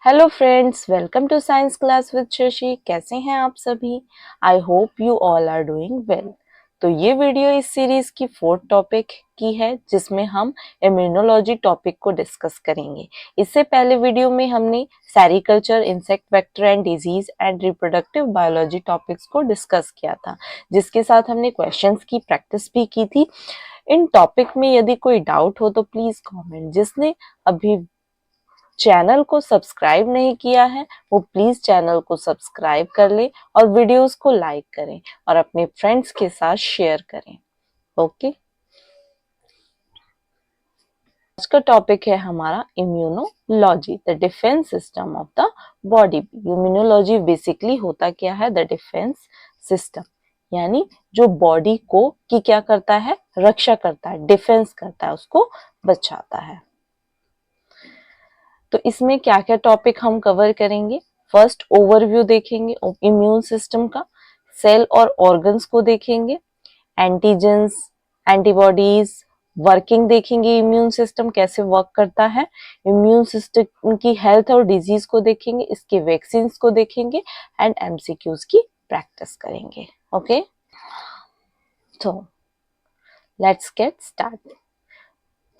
Hello friends, welcome to science class with Shashi. कैसे हैं आप सभी? I hope you all are doing well. तो ये वीडियो इस सीरीज की फोर्थ टॉपिक की है, जिसमें हम इम्यूनोलॉजी टॉपिक को डिस्कस करेंगे। इससे पहले वीडियो में हमने sericulture, insect vector and disease and reproductive biology topics को डिस्कस किया था, जिसके साथ हमने क्वेश्चंस की प्रैक्टिस भी की थी। इन टॉपिक में यदि कोई डाउट हो तो प्लीज कमेंट। जिसने अभी चैनल को सब्सक्राइब नहीं किया है वो प्लीज चैनल को सब्सक्राइब कर ले और वीडियोस को लाइक करें और अपने फ्रेंड्स के साथ शेयर करें। ओके, आज का टॉपिक है हमारा immunology, the defence system of the body. Immunology basically होता क्या है? द डिफेंस सिस्टम, यानी जो बॉडी को की क्या करता है? रक्षा करता है, डिफेंस करता है, उसको बचाता है। तो इसमें क्या क्या टॉपिक हम कवर करेंगे? फर्स्ट, ओवरव्यू देखेंगे इम्यून सिस्टम का, सेल और ऑर्गन्स को देखेंगे, एंटीजेंस, एंटीबॉडीज, वर्किंग देखेंगे, इम्यून सिस्टम कैसे वर्क करता है, इम्यून सिस्टम की हेल्थ और डिजीज को देखेंगे, इसके वैक्सीन को देखेंगे एंड एमसीक्यूज की प्रैक्टिस करेंगे। ओके, तो लेट्स गेट स्टार्ट।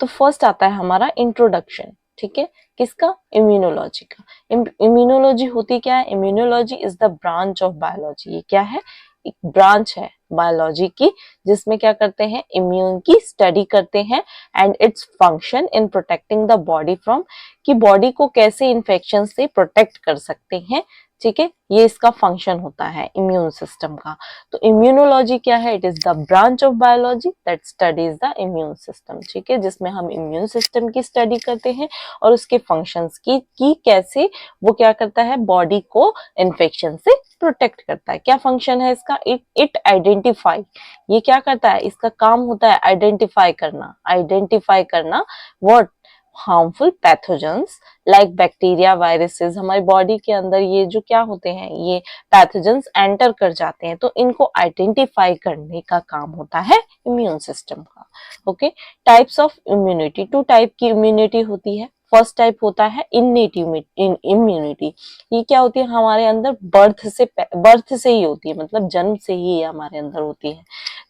तो फर्स्ट आता है हमारा इंट्रोडक्शन। ठीक है, किसका? इम्यूनोलॉजी का। इम्यूनोलॉजी होती क्या है? Immunology is the branch of biology. ये क्या है? एक ब्रांच है बायोलॉजी की, जिसमें क्या करते हैं? इम्यून की स्टडी करते हैं and its function in protecting the body from, कि बॉडी को कैसे इन्फेक्शन से प्रोटेक्ट कर सकते हैं। ठीक है, ये इसका फंक्शन होता है इम्यून सिस्टम का। तो इम्यूनोलॉजी क्या है? It is the branch of biology that studies the immune system. ठीक है, जिसमें हम इम्यून सिस्टम की स्टडी करते हैं और उसके फंक्शंस की कैसे वो क्या करता है? बॉडी को इन्फेक्शन से प्रोटेक्ट करता है। क्या फंक्शन है इसका? It identify. ये क्या करता है? इसका काम होता है आइडेंटिफाई करना। आइडेंटिफाई करना what? Harmful pathogens like bacteria, viruses. हमारी बॉडी के अंदर ये जो क्या होते हैं? ये पैथोजेंस एंटर कर जाते हैं, तो इनको आइडेंटिफाई करने का काम होता है इम्यून सिस्टम का। Okay, types of immunity. Two type की इम्यूनिटी होती है। फर्स्ट टाइप होता है इन्नेट इम्यूनिटी। ये क्या होती है? हमारे अंदर बर्थ से ही होती है, मतलब जन्म से ही ये हमारे अंदर होती है।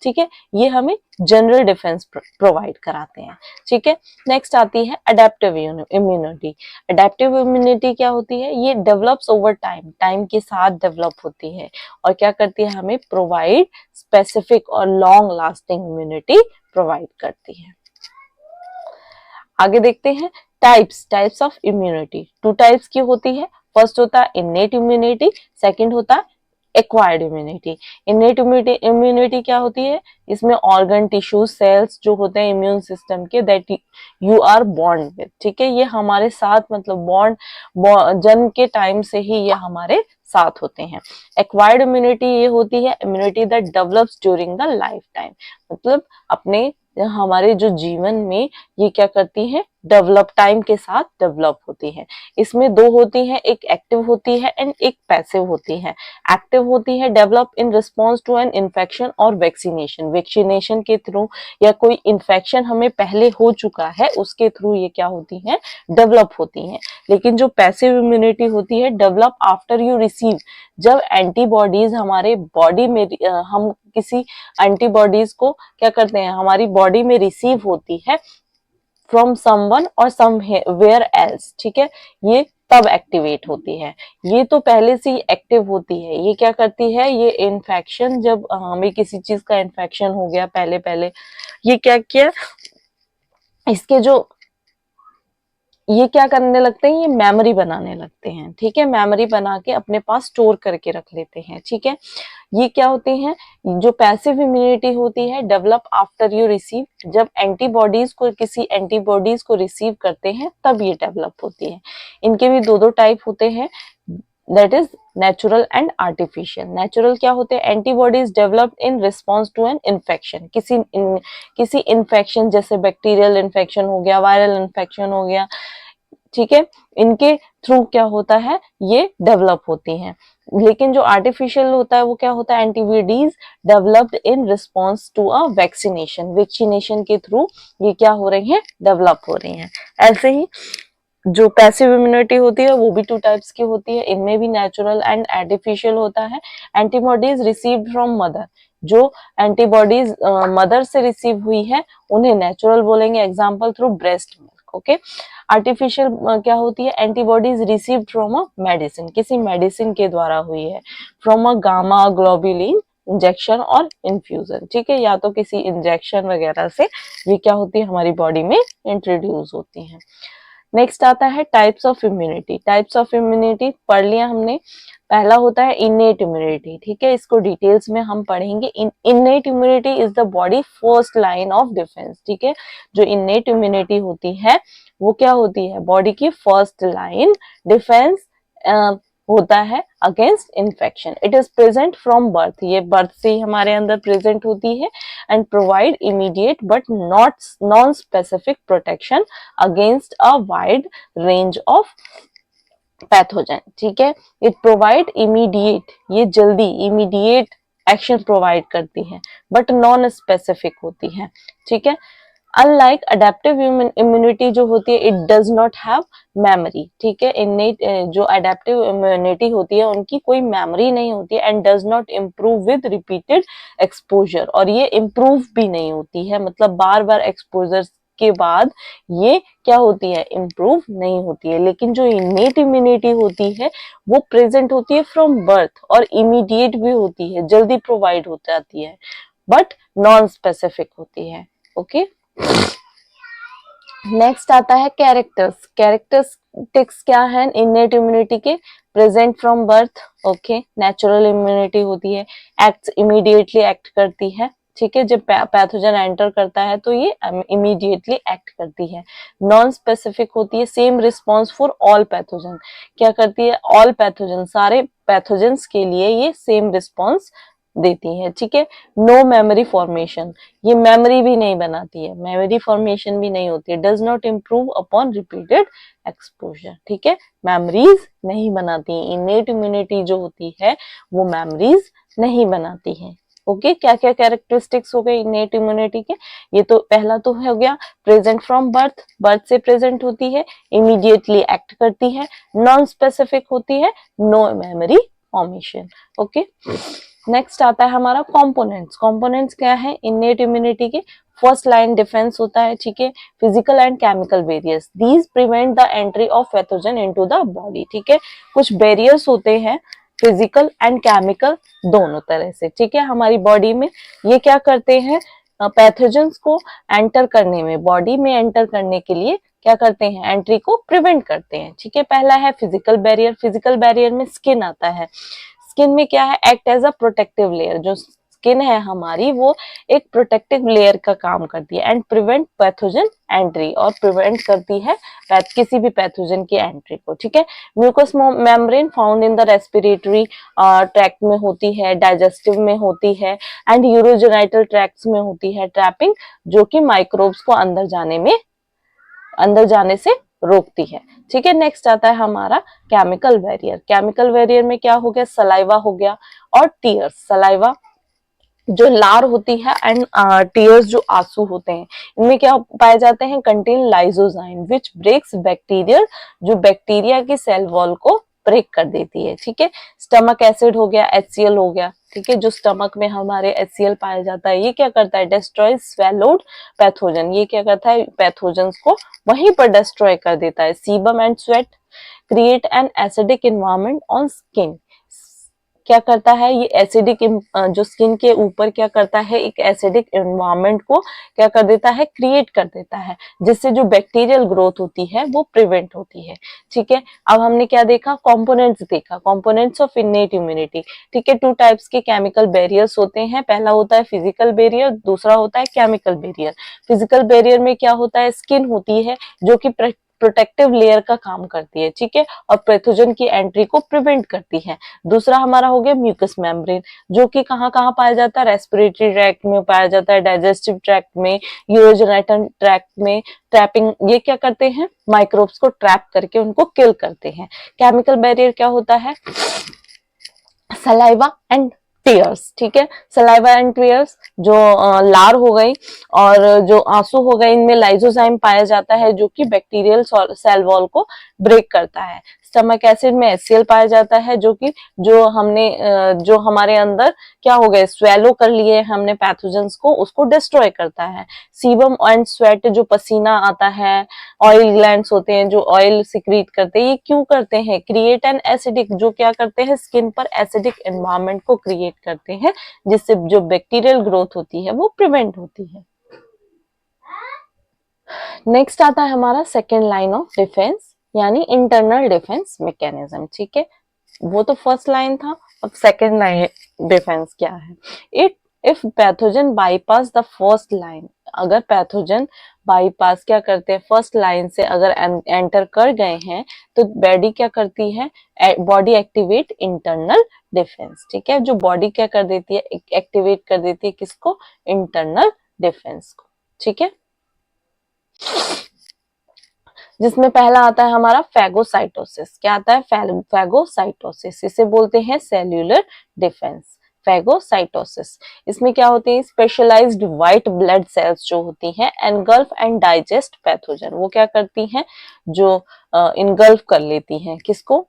ठीक है, ये हमें जनरल डिफेंस प्रोवाइड कराते हैं। ठीक है, नेक्स्ट आती है अडेप्टिव इम्यूनिटी। अडेप्टिव इम्यूनिटी क्या होती है? ये डेवलप्स ओवर टाइम, टाइम के साथ डेवलप होती है और क्या करती है? हमें प्रोवाइड स्पेसिफिक और लॉन्ग लास्टिंग इम्यूनिटी प्रोवाइड करती है। आगे देखते हैं types of immunity. Two types की होती है। फर्स्ट होता है इन्नेट इम्यूनिटी, सेकंड होता है एक्वायर्ड इम्यूनिटी। इन्नेट इम्यूनिटी क्या होती है? इसमें ऑर्गन, टिश्यू, सेल्स जो होते हैं इम्यून सिस्टम के, that you are born with. ठीक है, ये हमारे साथ, मतलब जन्म के टाइम से ही ये हमारे साथ होते हैं। एक्वायर्ड इम्यूनिटी ये होती है immunity that develops during the life time, मतलब अपने हमारे जो जीवन में ये क्या करती है? डेवलप, टाइम के साथ डेवलप होती है। इसमें दो होती है, एक एक्टिव होती है एंड एक पैसिव होती है। एक्टिव होती है develop in response to an infection और वैक्सीनेशन। वैक्सीनेशन के थ्रू, या कोई इन्फेक्शन हमें पहले हो चुका है उसके थ्रू ये क्या होती है? डेवलप होती है। लेकिन जो पैसिव इम्यूनिटी होती है, डेवलप आफ्टर यू रिसीव, जब एंटीबॉडीज हमारे बॉडी में हम किसी एंटीबॉडीज को क्या करते हैं? हमारी बॉडी में रिसीव होती है फ्रॉम समवन और समवेयर एल्स। ठीक है, ये तब एक्टिवेट होती है। ये तो पहले से ही एक्टिव होती है। ये क्या करती है? ये इन्फेक्शन, जब हमें किसी चीज का इन्फेक्शन हो गया पहले ये क्या किया? इसके जो ये क्या करने लगते हैं? ये मेमोरी बनाने लगते हैं। ठीक है, मेमोरी बना के अपने पास स्टोर करके रख लेते हैं। ठीक है, ये क्या होते हैं? जो पैसिव इम्यूनिटी होती है, डेवलप आफ्टर यू रिसीव, जब एंटीबॉडीज को, किसी एंटीबॉडीज को रिसीव करते हैं तब ये डेवलप होती है। इनके भी दो टाइप होते हैं, that is natural and artificial. Natural क्या होते हैं? Antibodies developed in response to an infection. किसी इन्फेक्शन, जैसे बैक्टीरियल इन्फेक्शन हो गया, वायरल इन्फेक्शन हो गया। ठीक है, इनके थ्रू क्या होता है? ये डेवलप होती हैं। लेकिन जो आर्टिफिशियल होता है वो क्या होता है? Antibodies developed in response to a vaccination. Vaccination के थ्रू ये क्या हो रही है? डेवलप हो रही हैं। ऐसे ही जो पैसिव इम्यूनिटी होती है वो भी टू टाइप्स की होती है, इनमें भी नेचुरल एंड आर्टिफिशियल होता है। एंटीबॉडीज रिसीव्ड फ्रॉम मदर, जो एंटीबॉडीज मदर से रिसीव हुई है उन्हें नेचुरल बोलेंगे, example through breast milk. Okay, artificial क्या होती है, antibodies received from a medicine, किसी मेडिसिन के द्वारा हुई है, from a gamma globulin injection और इन्फ्यूजन, ठीक है, या तो किसी इंजेक्शन वगैरह से ये क्या होती है हमारी बॉडी में इंट्रोड्यूस होती है। नेक्स्ट आता है types of immunity. Types of immunity पढ़ लिया हमने। पहला होता है इनेट इम्यूनिटी, ठीक है, इसको डिटेल्स में हम पढ़ेंगे। Innate immunity is the body first line of defence, ठीक है, जो इनेट इम्यूनिटी होती है वो क्या होती है, बॉडी की फर्स्ट लाइन डिफेंस होता है against infection. It is present from birth, ये बर्थ से ही हमारे अंदर प्रेजेंट होती है, and provide immediate but not non specific protection against a wide range of pathogen, ठीक है। इट प्रोवाइड इमीडिएट, ये जल्दी इमीडिएट एक्शन प्रोवाइड करती है बट नॉन स्पेसिफिक होती है, ठीक है। अनलाइक अडेप्टिव इम्यूनिटी जो होती है it does not have memory, ठीक है, इनेट जो अडेप्टिव इम्यूनिटी होती है उनकी कोई मेमोरी नहीं होती है, and does not improve with repeated exposure, और ये इम्प्रूव भी नहीं होती है, मतलब बार बार एक्सपोजर के बाद ये क्या होती है, इम्प्रूव नहीं होती है। लेकिन जो इनेट इम्यूनिटी होती है वो प्रेजेंट होती है फ्रॉम बर्थ और इमीडिएट भी होती है, जल्दी प्रोवाइड हो जाती है, बट नॉन स्पेसिफिक होती है। ओके, नेक्स्ट आता है कैरेक्टर्स। कैरेक्टरिस्टिक्स क्या है इनेट इम्यूनिटी के, present from birth, okay, natural immunity होती है, एक्ट इमीडिएटली एक्ट करती है, ठीक है, जब पैथोजन एंटर करता है तो ये इमीडिएटली एक्ट करती है। नॉन स्पेसिफिक होती है, same response for all pathogen, क्या करती है, ऑल पैथोजन, सारे पैथोजेंस के लिए ये सेम रिस्पॉन्स देती है, ठीक है। नो मेमोरी फॉर्मेशन, ये मेमोरी भी नहीं बनाती है, मेमोरी फॉर्मेशन भी नहीं होती है। Does not improve upon repeated exposure, ठीक है, मेमोरीज नहीं बनाती है। इनेट इम्यूनिटी जो होती है वो मेमोरीज नहीं बनाती है। ओके, क्या क्या कैरेक्टरिस्टिक्स हो गए इनेट इम्यूनिटी के, ये तो पहला तो हो गया प्रेजेंट फ्रॉम बर्थ, बर्थ से प्रेजेंट होती है, इमीडिएटली एक्ट करती है, नॉन स्पेसिफिक होती है, no memory formation. Okay, next आता है हमारा कंपोनेंट्स। कंपोनेंट्स क्या है इनेट इम्यूनिटी के, फर्स्ट लाइन डिफेंस होता है, ठीक है, physical and chemical barriers, these prevent the entry of pathogen into the body, ठीक है, कुछ बैरियर्स होते हैं फिजिकल एंड केमिकल दोनों तरह से, ठीक है, हमारी बॉडी में ये क्या करते हैं, पैथोजेंस को एंटर करने में, बॉडी में एंटर करने के लिए क्या करते हैं, एंट्री को प्रिवेंट करते हैं, ठीक है। पहला है फिजिकल बैरियर, फिजिकल बैरियर में स्किन आता है, स्किन में क्या है, act as a protective layer, जो स्किन है हमारी वो एक प्रोटेक्टिव लेयर का काम करती है, एंड प्रिवेंट पैथोजन एंट्री, और प्रिवेंट करती है किसी भी पैथोजन की एंट्री को, ठीक है। Mucous membrane found in the respiratory tract में होती है, डाइजेस्टिव में होती है, एंड यूरोजेनाइटल ट्रैक्ट्स में होती है, ट्रैपिंग, जो कि माइक्रोब्स को अंदर जाने से रोकती है, ठीक है। नेक्स्ट आता है हमारा केमिकल बैरियर। केमिकल बैरियर में क्या हो गया, सलाइवा हो गया और टीयर्स। सलाइवा जो लार होती है एंड टीयर्स जो आंसू होते हैं, इनमें क्या पाए जाते हैं, contain lysozyme which breaks bacterial, जो बैक्टीरिया की सेल वॉल को ब्रेक कर देती है, ठीक है। स्टमक एसिड हो गया, HCl हो गया, ठीक है, जो स्टमक में हमारे HCl पाया जाता है, ये क्या करता है, डिस्ट्रॉय स्वेलोड पैथोजन, ये क्या करता है, पैथोजन्स को वहीं पर डिस्ट्रॉय कर देता है। Sebum and sweat create an acidic environment on skin, क्या करता है ये एसिडिक, जो स्किन के ऊपर क्या करता है, एक एसिडिक एनवायरनमेंट को क्या कर देता है, क्रिएट कर देता है, जिससे जो बैक्टीरियल ग्रोथ होती है वो प्रिवेंट होती है, ठीक है। अब हमने क्या देखा, कंपोनेंट्स देखा, कंपोनेंट्स ऑफ इनेट इम्यूनिटी, ठीक है। टू टाइप्स के केमिकल बैरियर्स होते हैं, पहला होता है फिजिकल बैरियर, दूसरा होता है केमिकल बैरियर। फिजिकल बैरियर में क्या होता है, स्किन होती है जो कि प्रोटेक्टिव लेयर का काम करती है, ठीक है, और पैथोजन की एंट्री को प्रिवेंट करती है। दूसरा हमारा हो गया म्यूकस मेम्ब्रेन, जो कि कहाँ कहाँ पाया जाता है, रेस्पिरेटरी ट्रैक्ट में पाया जाता है, डाइजेस्टिव ट्रैक्ट में, यूरोजेनाइटल ट्रैक्ट में, ट्रैपिंग, ये क्या करते हैं, माइक्रोब्स को ट्रैप करके उनको किल करते हैं। केमिकल बैरियर क्या होता है, सलाइवा एंड टीयर्स, ठीक है, सलाइवा एंड टीयर्स, जो लार हो गई और जो आंसू हो गए, इनमें लाइसोजाइम पाया जाता है जो कि बैक्टीरियल सेल वॉल को ब्रेक करता है। स्टमक एसिड में HCl पाया जाता है जो कि जो हमारे अंदर क्या हो गए, स्वेलो कर लिए हमने पैथोजेंस को, उसको डिस्ट्रॉय करता है। सीबम एंड स्वेट, जो पसीना आता है, ऑयल ग्लैंड्स होते हैं जो ऑयल सिक्रीट करते हैं, ये क्यों करते हैं, क्रिएट एन एसिडिक, जो क्या करते हैं, स्किन पर एसिडिक एनवायरनमेंट को क्रिएट करते हैं, जिससे जो बैक्टीरियल ग्रोथ होती है वो प्रिवेंट होती है। नेक्स्ट आता है हमारा सेकेंड लाइन ऑफ डिफेंस, यानी इंटरनल डिफेंस मैकेनिज्म, ठीक है, वो तो फर्स्ट लाइन था, अब सेकेंड लाइन डिफेंस क्या है। It if pathogen bypass the first line, अगर पैथोजन बाईपास क्या करते हैं, फर्स्ट लाइन से अगर एंटर कर गए हैं तो बॉडी क्या करती है, बॉडी एक्टिवेट इंटरनल डिफेंस, ठीक है, जो बॉडी क्या कर देती है, एक्टिवेट कर देती है किसको, इंटरनल डिफेंस को, ठीक है। जिसमें पहला आता है हमारा फैगोसाइटोसिस, क्या आता है, फैगोसाइटोसिस, इसे बोलते हैं सेल्यूलर डिफेंस, फैगोसाइटोसिस। इसमें क्या होते हैं, स्पेशलाइज्ड व्हाइट ब्लड सेल्स जो होती हैं एनगल्फ एंड डाइजेस्ट पैथोजन, वो क्या करती हैं, जो इनगल्फ कर लेती हैं किसको,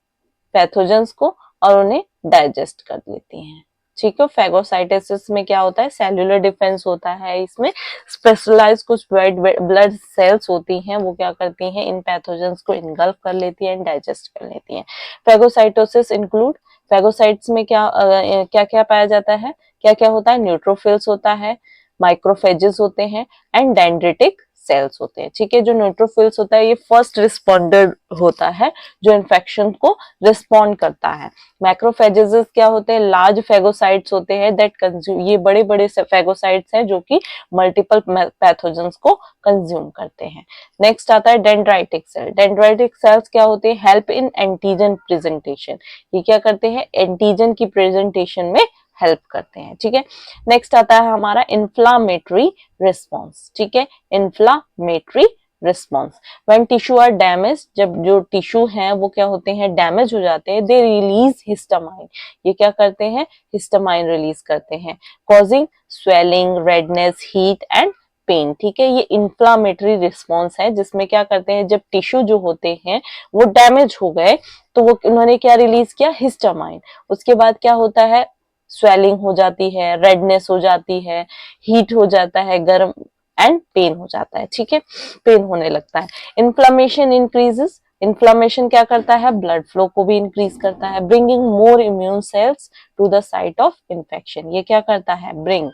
पैथोजेंस को, और उन्हें डाइजेस्ट कर लेती हैं, ठीक है। फैगोसाइटोसिस में क्या होता है, सेल्यूलर डिफेंस होता है, इसमें स्पेशलाइज कुछ व्हाइट ब्लड सेल्स होती हैं, वो क्या करती हैं, इन पैथोजेंस को इनगल्फ कर लेती हैं, डाइजेस्ट कर लेती हैं। फैगोसाइटोसिस इंक्लूड, फैगोसाइट्स में क्या क्या पाया जाता है, क्या क्या होता है, न्यूट्रोफिल्स होता है, माइक्रोफेजेस होते हैं एंड डेंड्रिटिक सेल्स होते हैं, ठीक है। जो न्यूट्रोफिल्स होता है ये फर्स्ट रिस्पॉन्डर होता है जो इन्फेक्शन को रिस्पॉन्ड करता है। मैक्रोफेजेस क्या होते हैं, लार्ज फैगोसाइट्स होते हैं दैट कंज्यूम, ये बड़े बड़े फैगोसाइट्स हैं जो कि मल्टीपल पैथोजेंस को कंज्यूम करते हैं। नेक्स्ट आता है डेंड्राइटिक सेल, डेंड्राइटिक सेल्स क्या होते हैं, हेल्प इन एंटीजन प्रेजेंटेशन, ये क्या करते हैं, एंटीजन की प्रेजेंटेशन में हेल्प करते हैं, ठीक है। नेक्स्ट आता है हमारा इन्फ्लामेटरी रिस्पॉन्स, ठीक है, inflammatory response. When tissue are damage, जब जो टिश्यू हैं वो क्या होते हैं, डैमेज हो जाते हैं, दे रिलीज हिस्टामाइन, ये क्या करते हैं, हिस्टामाइन रिलीज करते हैं, causing swelling, redness, heat and pain, ठीक है। ये इन्फ्लामेटरी रिस्पॉन्स है जिसमें क्या करते हैं, जब टिश्यू जो होते हैं वो डैमेज हो गए तो वो उन्होंने क्या रिलीज किया, हिस्टामाइन, उसके बाद क्या होता है, स्वेलिंग हो जाती है, रेडनेस हो जाती है, हीट हो जाता है, गर्म एंड पेन हो जाता है, ठीक है, पेन होने लगता है। इन्फ्लामेशन इंक्रीजेस, इन्फ्लामेशन क्या करता है, ब्लड फ्लो को भी इंक्रीज करता है, bringing more immune cells to the site of infection, ये क्या करता है, ब्रिंग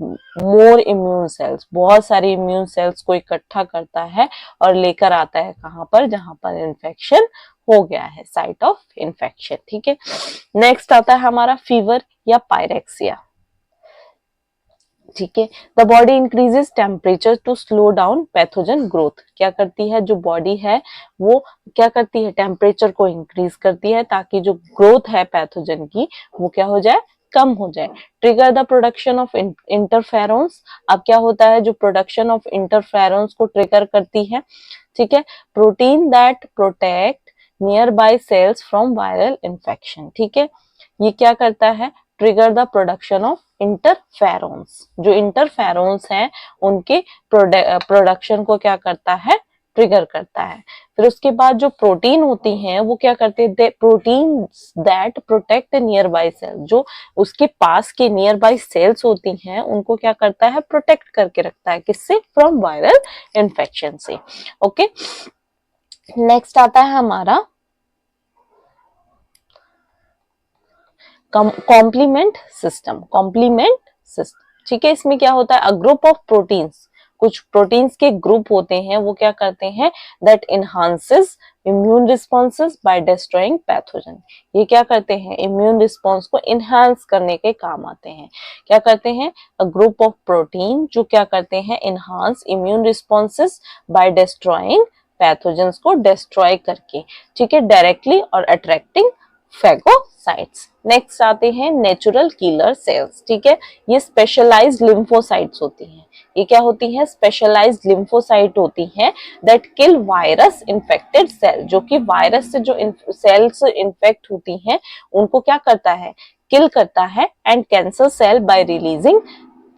मोर इम्यून सेल्स, बहुत सारे इम्यून सेल्स को इकट्ठा करता है और लेकर आता है कहां पर, जहां पर इन्फेक्शन हो गया है, साइट ऑफ इन्फेक्शन, ठीक है। नेक्स्ट आता है हमारा फीवर या पायरेक्सिया, ठीक है। The body increases temperature to slow down pathogen growth, क्या करती है, जो बॉडी है वो क्या करती है, टेम्परेचर को इंक्रीज करती है ताकि जो ग्रोथ है पैथोजन की वो क्या हो जाए, कम हो जाए। Trigger the production of interferons, अब क्या होता है, जो प्रोडक्शन ऑफ इंटरफेरोन्स को ट्रिगर करती है, ठीक है, protein that protect nearby cells from viral infection, ठीक है, ये क्या करता है, trigger the production of interferons, जो इंटरफेरोन्स हैं उनके प्रोडक्शन को क्या करता है, ट्रिगर करता है। फिर उसके बाद जो प्रोटीन होती हैं वो क्या करते हैं, protein that protect nearby cell, जो उसके पास के नियर बाय सेल्स होती हैं उनको क्या करता है, प्रोटेक्ट करके रखता है, किससे, फ्रॉम वायरल इन्फेक्शन से, ओके। नेक्स्ट आता है हमारा कॉम्प्लीमेंट सिस्टम, कॉम्प्लीमेंट सिस्टम, ठीक है। इसमें क्या होता है, अ ग्रुप ऑफ प्रोटीन्स, कुछ प्रोटीन्स के ग्रुप होते हैं वो क्या करते हैं, that enhances immune responses by destroying pathogen, ये क्या करते हैं, इम्यून रिस्पॉन्स को इनहांस करने के काम आते हैं, क्या करते हैं, अ ग्रुप ऑफ प्रोटीन जो क्या करते हैं, enhance immune responses by destroying pathogens को डिस्ट्रॉय करके, ठीक है, डायरेक्टली और अट्रैक्टिंग फेगोसाइट्स। नेक्स्ट आते हैं नेचुरल किलर सेल्स, ठीक है। ये स्पेशलाइज्ड लिम्फोसाइट्स होती हैं। ये क्या होती है? स्पेशलाइज्ड लिम्फोसाइट होती हैं that kill virus infected cell, जो कि वायरस से जो सेल्स इन्फेक्ट होती हैं उनको क्या करता है? किल करता है and cancer cell by releasing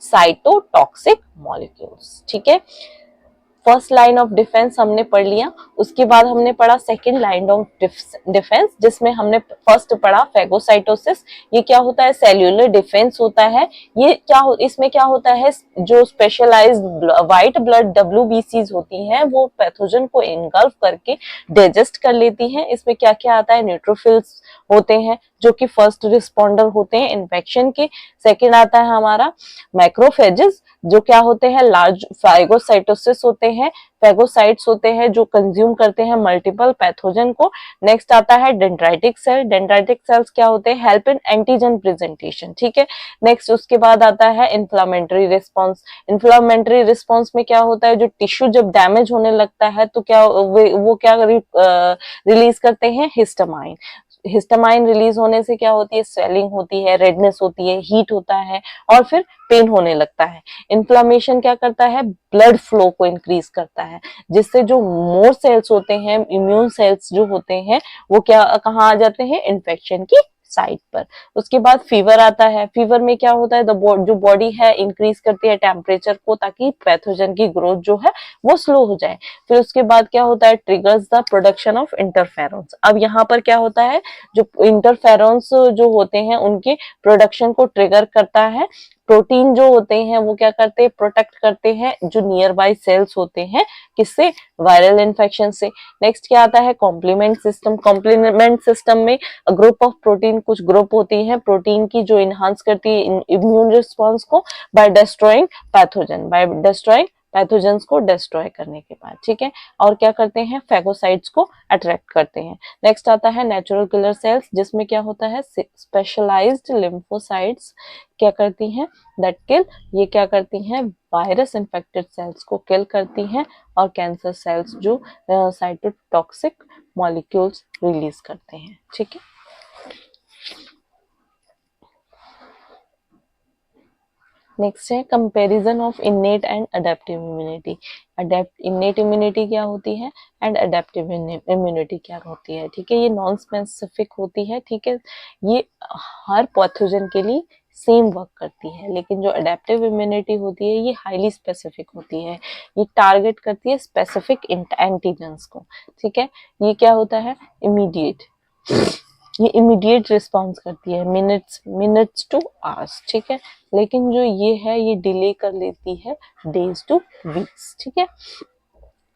cytotoxic molecules, ठीक है। फर्स्ट लाइन ऑफ डिफेंस हमने पढ़ लिया। उसके बाद हमने पढ़ा सेकंड लाइन ऑफ डिफेंस, जिसमें हमने फर्स्ट पढ़ा फेगोसाइटोसिस। ये क्या होता है? सेल्यूलर डिफेंस होता है। ये क्या इसमें क्या होता है? जो स्पेशलाइज्ड व्हाइट ब्लड WBCs होती हैं वो पैथोजन को इनगल्फ करके डाइजेस्ट कर लेती हैं। इसमें क्या क्या आता है? न्यूट्रोफिल्स होते हैं जो कि फर्स्ट रिस्पॉन्डर होते हैं इन्फेक्शन के। सेकेंड आता है हमारा मैक्रोफेजेस, जो क्या होते हैं? लार्ज फाइगोसाइटोसिस होते हैं, फेगोसाइट्स होते हैं जो कंज्यूम करते हैं मल्टीपल पैथोजन को। नेक्स्ट आता है डेंड्राइटिक सेल। डेंड्राइटिक सेल्स क्या होते हैं? हेल्प इन एंटीजन प्रेजेंटेशन, ठीक है। नेक्स्ट उसके बाद आता है इन्फ्लामेटरी रिस्पॉन्स। इन्फ्लामेटरी रिस्पॉन्स में क्या होता है? जो टिश्यू जब डैमेज होने लगता है तो क्या वो क्या रिलीज करते हैं? हिस्टामाइन। हिस्टामाइन रिलीज होने से क्या होती है? स्वेलिंग होती है, रेडनेस होती है, हीट होता है और फिर पेन होने लगता है। इन्फ्लामेशन क्या करता है? ब्लड फ्लो को इंक्रीज करता है, जिससे जो मोर सेल्स होते हैं, इम्यून सेल्स जो होते हैं, वो क्या कहाँ आ जाते हैं? इन्फेक्शन की साइट पर। उसके बाद फीवर आता है। फीवर में क्या होता है? जो बॉडी है इंक्रीज करती है टेम्परेचर को ताकि पैथोजन की ग्रोथ जो है वो स्लो हो जाए। फिर उसके बाद क्या होता है? Triggers the production of interferons. अब यहाँ पर क्या होता है? जो इंटरफेरॉन्स जो होते हैं उनके प्रोडक्शन को ट्रिगर करता है। प्रोटीन जो होते हैं वो क्या करते हैं? प्रोटेक्ट करते हैं जो नियर बाय सेल्स होते हैं, किससे? वायरल इन्फेक्शन से। नेक्स्ट क्या आता है? Complement system. कॉम्प्लीमेंट सिस्टम में ग्रुप ऑफ प्रोटीन, कुछ ग्रुप होती है प्रोटीन की जो इनहांस करती है इम्यून रिस्पॉन्स को by destroying pathogen, by destroying pathogens को डिस्ट्रॉय करने के बाद, ठीक है। और क्या करते हैं? फेगोसाइट्स को अट्रैक्ट करते हैं। नेक्स्ट आता है नेचुरल किलर सेल्स, जिसमें क्या होता है? स्पेशलाइज्ड लिम्फोसाइट्स क्या करती हैं? दैट किल। ये क्या करती हैं? वायरस इन्फेक्टेड सेल्स को किल करती हैं और कैंसर सेल्स जो साइटोटॉक्सिक मॉलिक्यूल्स रिलीज करते हैं, ठीक है। नेक्स्ट है comparison of इनेट and adaptive immunity. Innate immunity क्या होती है एंड अडेप्टिव इम्यूनिटी क्या होती है, ठीक है। ये नॉन स्पेसिफिक होती है, ठीक है। ये हर पैथोजन के लिए सेम वर्क करती है, लेकिन जो अडेप्टिव इम्यूनिटी होती है ये हाईली स्पेसिफिक होती है। ये टारगेट करती है स्पेसिफिक एंटीजेंस को, ठीक है। ये क्या होता है? इमीडिएट, ये इमीडिएट रिस्पॉन्स करती है, मिनट्स टू आवर्स, ठीक है। लेकिन जो ये है ये डिले कर लेती है डेज टू वीक्स, ठीक है।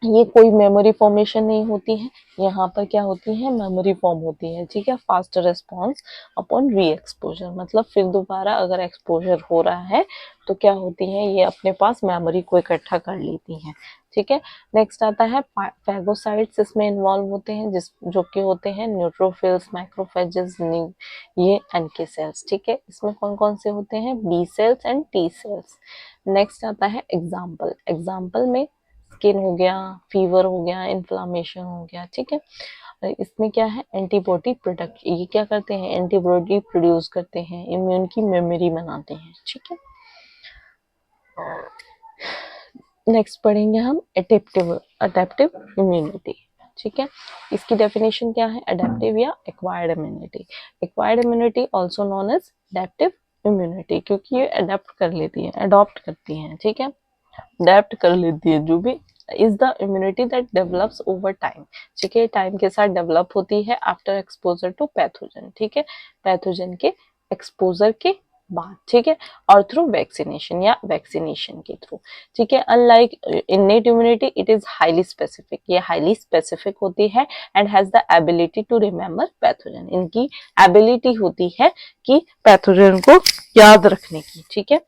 ये कोई मेमोरी फॉर्मेशन नहीं होती है, यहाँ पर क्या होती है? मेमोरी फॉर्म होती है, ठीक है। फास्ट रिस्पॉन्स अपॉन री एक्सपोजर, मतलब फिर दोबारा अगर एक्सपोजर हो रहा है तो क्या होती है? ये अपने पास मेमोरी को इकट्ठा कर लेती हैं, ठीक है। नेक्स्ट आता है फैगोसाइट्स। इसमें इन्वॉल्व होते हैं जो कि होते हैं न्यूट्रोफिल्स, मैक्रोफेजेस, ये एनके सेल्स, ठीक है। इसमें कौन कौन से होते हैं? B cells and T cells. Next आता है एग्जाम्पल। एग्जाम्पल में स्किन हो गया, फीवर हो गया, इन्फ्लामेशन हो गया, ठीक है। इसमें क्या है? एंटीबॉडी प्रोडक्ट, ये क्या करते हैं? एंटीबॉडी प्रोड्यूस करते हैं, इम्यून की मेमोरी बनाते हैं, ठीक है। नेक्स्ट पढ़ेंगे हम अडेप्टिव इम्यूनिटी, ठीक है। इसकी डेफिनेशन क्या है? अडेप्टिव या acquired immunity. Acquired immunity also known as adaptive immunity, क्योंकि ये अडेप्ट कर लेती है, अडॉप्ट करती है, ठीक है। अडेप्ट कर लेती है, जो भी is the immunity that develops over time, ठीक है। टाइम के साथ डेवलप होती है आफ्टर एक्सपोजर टू पैथोजन, ठीक है। पैथोजन के एक्सपोजर के बाद, ठीक है। और थ्रू वैक्सीनेशन या वैक्सीनेशन के थ्रू, ठीक है। Unlike innate immunity, it is highly specific, ये हाईली स्पेसिफिक होती है and has the ability to remember pathogen. इनकी एबिलिटी होती है कि पैथोजन को याद रखने की, ठीक है।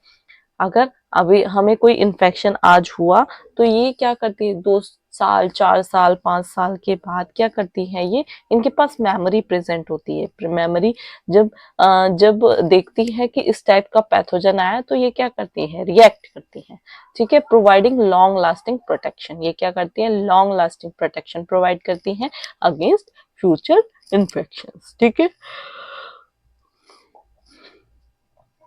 अगर अभी हमें कोई इन्फेक्शन आज हुआ तो ये क्या करती है? 2 साल, 4 साल, 5 साल के बाद क्या करती है? ये इनके पास मेमोरी प्रेजेंट होती है। मेमोरी जब देखती है कि इस टाइप का पैथोजन आया तो ये क्या करती है? रिएक्ट करती है, ठीक है। प्रोवाइडिंग लॉन्ग लास्टिंग प्रोटेक्शन, ये क्या करती है? लॉन्ग लास्टिंग प्रोटेक्शन प्रोवाइड करती है अगेंस्ट फ्यूचर इन्फेक्शंस। ठीक है,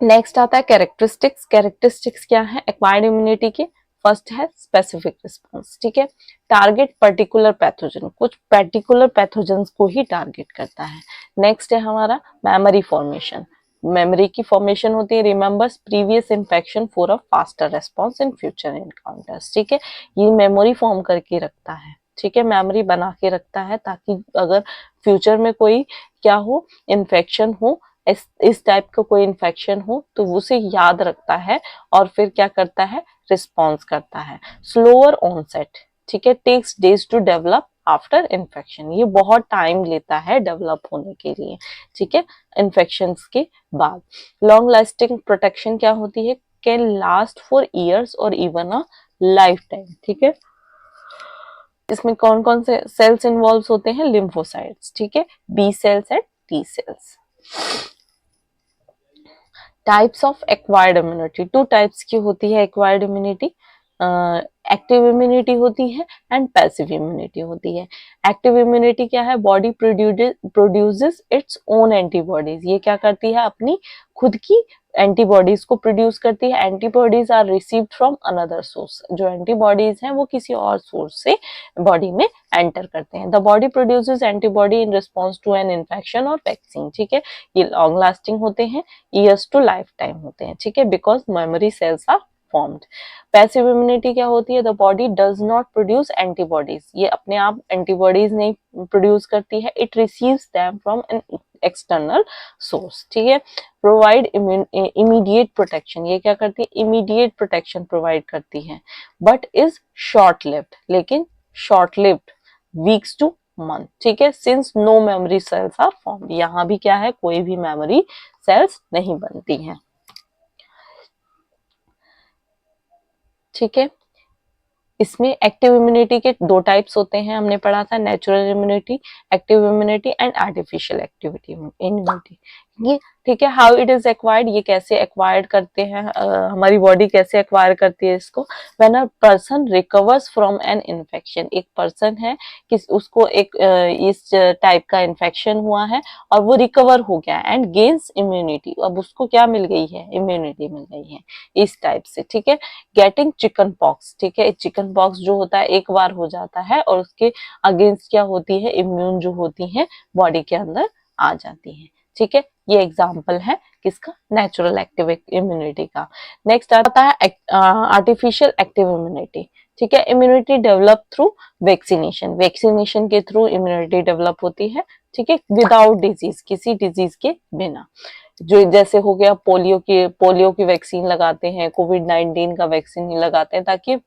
नेक्स्ट आता है कैरेक्टरिस्टिक्स। कैरेक्टरिस्टिक्स क्या है एक्वायर्ड इम्यूनिटी के? फर्स्ट है स्पेसिफिक रिस्पॉन्स। ठीक है, टारगेट पर्टिकुलर पैथोजन, कुछ पर्टिकुलर पैथोजन्स को ही टारगेट करता है। नेक्स्ट है हमारा मेमोरी फॉर्मेशन। मेमोरी की फॉर्मेशन होती है, remembers previous infection for a faster response in future encounters. ठीक है, ये मेमोरी फॉर्म करके रखता है। ठीक है, मेमोरी बना के रखता है ताकि अगर फ्यूचर में कोई क्या हो, इन्फेक्शन हो, इस टाइप का कोई इन्फेक्शन हो तो उसे याद रखता है और फिर क्या करता है, रिस्पॉन्स करता है। स्लोअर ऑनसेट, ठीक है, takes days to develop after infection, ये बहुत टाइम लेता है डेवलप होने के लिए। ठीक है, इन्फेक्शन के बाद। लॉन्ग लास्टिंग प्रोटेक्शन क्या होती है? कैन लास्ट फॉर ईयर्स और इवन अ लाइफ टाइम। ठीक है, इसमें कौन कौन से सेल्स इन्वॉल्व होते हैं? लिम्फोसाइट्स। ठीक है, B cells and T cells. Types of acquired immunity, two types की होती है एक्वायर्ड इम्यूनिटी। एक्टिव इम्यूनिटी होती है एंड पैसिव इम्यूनिटी होती है। एक्टिव इम्यूनिटी क्या है? Body produces its own antibodies, ये क्या करती है? अपनी खुद की एंटीबॉडीज को प्रोड्यूस करती है। Antibodies are received from another source, जो एंटीबॉडीज हैं वो किसी और सोर्स से बॉडी में एंटर करते हैं। The body produces antibody in response to an infection और वैक्सीन। ठीक है, ये लॉन्ग लास्टिंग होते हैं, ईयर्स टू लाइफ टाइम होते हैं। ठीक है, because memory cells are formed. Passive immunity क्या होती है? The body does not produce antibodies, ये अपने आप एंटीबॉडीज नहीं प्रोड्यूस करती है, it receives them from an external source. ठीक है, प्रोवाइड इमीडिएट प्रोटेक्शन, ये क्या करती है? इमीडिएट प्रोटेक्शन प्रोवाइड करती है, बट इज शॉर्ट लिव्ड, लेकिन short lived, weeks to month. ठीक है, since no memory cells are formed, यहाँ भी क्या है, कोई भी मेमोरी सेल्स नहीं बनती हैं। ठीक है, इसमें एक्टिव इम्यूनिटी के दो टाइप्स होते हैं, हमने पढ़ा था, natural immunity, active immunity and artificial activity immunity. ये ठीक है, हाउ इट इज एक्वायर्ड, ये कैसे एक्वायर्ड करते हैं, हमारी बॉडी कैसे एक्वायर करती है इसको? When a person recovers from an infection, एक पर्सन है कि उसको एक इस टाइप का इन्फेक्शन हुआ है और वो रिकवर हो गया एंड गेन्स इम्यूनिटी, अब उसको क्या मिल गई है? इम्यूनिटी मिल गई है इस टाइप से। ठीक है, गेटिंग चिकन पॉक्स, ठीक है, चिकन पॉक्स जो होता है एक बार हो जाता है और उसके अगेंस्ट क्या होती है? इम्यून जो होती है बॉडी के अंदर आ जाती है। ठीक है, ये एग्जाम्पल है किसका? नेचुरल एक्टिव इम्यूनिटी का। नेक्स्ट आता है आर्टिफिशियल एक्टिव इम्यूनिटी। ठीक है, immunity develop through vaccination, vaccination के थ्रू इम्यूनिटी डेवलप होती है। ठीक है, विदाउट डिजीज, किसी डिजीज के बिना, जो जैसे हो गया पोलियो की वैक्सीन लगाते हैं, कोविड-19 का वैक्सीन लगाते हैं ताकि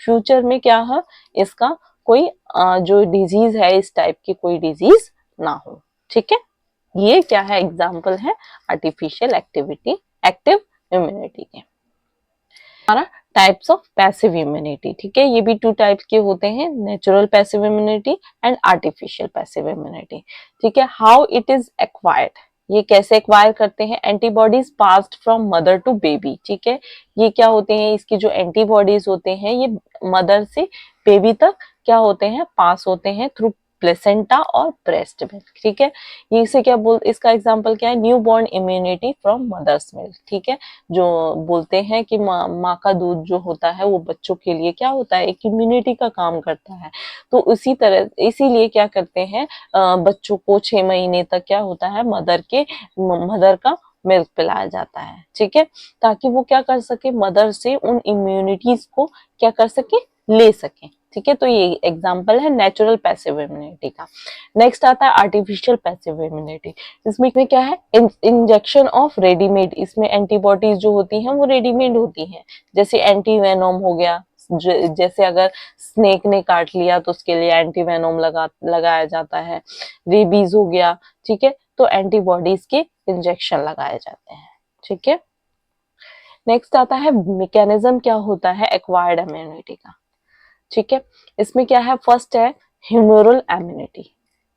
फ्यूचर में क्या है, इसका कोई जो डिजीज है इस टाइप की कोई डिजीज ना हो। ठीक है, ये क्या है? एग्जाम्पल है आर्टिफिशियल एक्टिव इम्यूनिटी के। हमारा टाइप्स ऑफ पैसिव इम्यूनिटी। ठीक है, ये भी टू टाइप्स के होते हैं, natural passive immunity and artificial passive immunity. ठीक है, हाउ इट इज एक्वायर्ड, ये कैसे एक्वायर करते हैं? Antibodies passed from mother to baby. ठीक है, ये क्या होते हैं? इसकी जो एंटीबॉडीज होते हैं ये मदर से बेबी तक क्या होते हैं? पास होते हैं थ्रू प्लेसेंटा और ब्रेस्ट मिल्क। ठीक है, ये इसे क्या बोल, इसका एग्जांपल क्या है? Newborn immunity from mother's milk. ठीक है, जो बोलते हैं कि माँ का दूध जो होता है वो बच्चों के लिए क्या होता है? एक इम्यूनिटी का काम करता है। तो उसी तरह इसीलिए क्या करते हैं, बच्चों को 6 महीने तक क्या होता है? मदर का मिल्क पिलाया जाता है। ठीक है, ताकि वो क्या कर सके? मदर से उन इम्यूनिटीज को क्या कर सके? ले सके। ठीक है, तो ये एग्जांपल है नेचुरल पैसिव इम्यूनिटी का। नेक्स्ट आता है आर्टिफिशियल पैसिव इम्यूनिटी। इसमें क्या है? इंजेक्शन ऑफ रेडीमेड, इसमें एंटीबॉडीज जो होती हैं वो रेडीमेड होती हैं, जैसे एंटी वेनोम हो गया, जैसे अगर स्नेक ने काट लिया तो उसके लिए एंटी वेनोम लगाया जाता है। रेबीज हो गया, ठीक है, तो एंटीबॉडीज के इंजेक्शन लगाए जाते हैं। ठीक है, नेक्स्ट आता है मैकेनिज्म क्या होता है एक्वायर्ड इम्यूनिटी का। ठीक है, इसमें क्या है? फर्स्ट है ह्यूमरल इम्यूनिटी।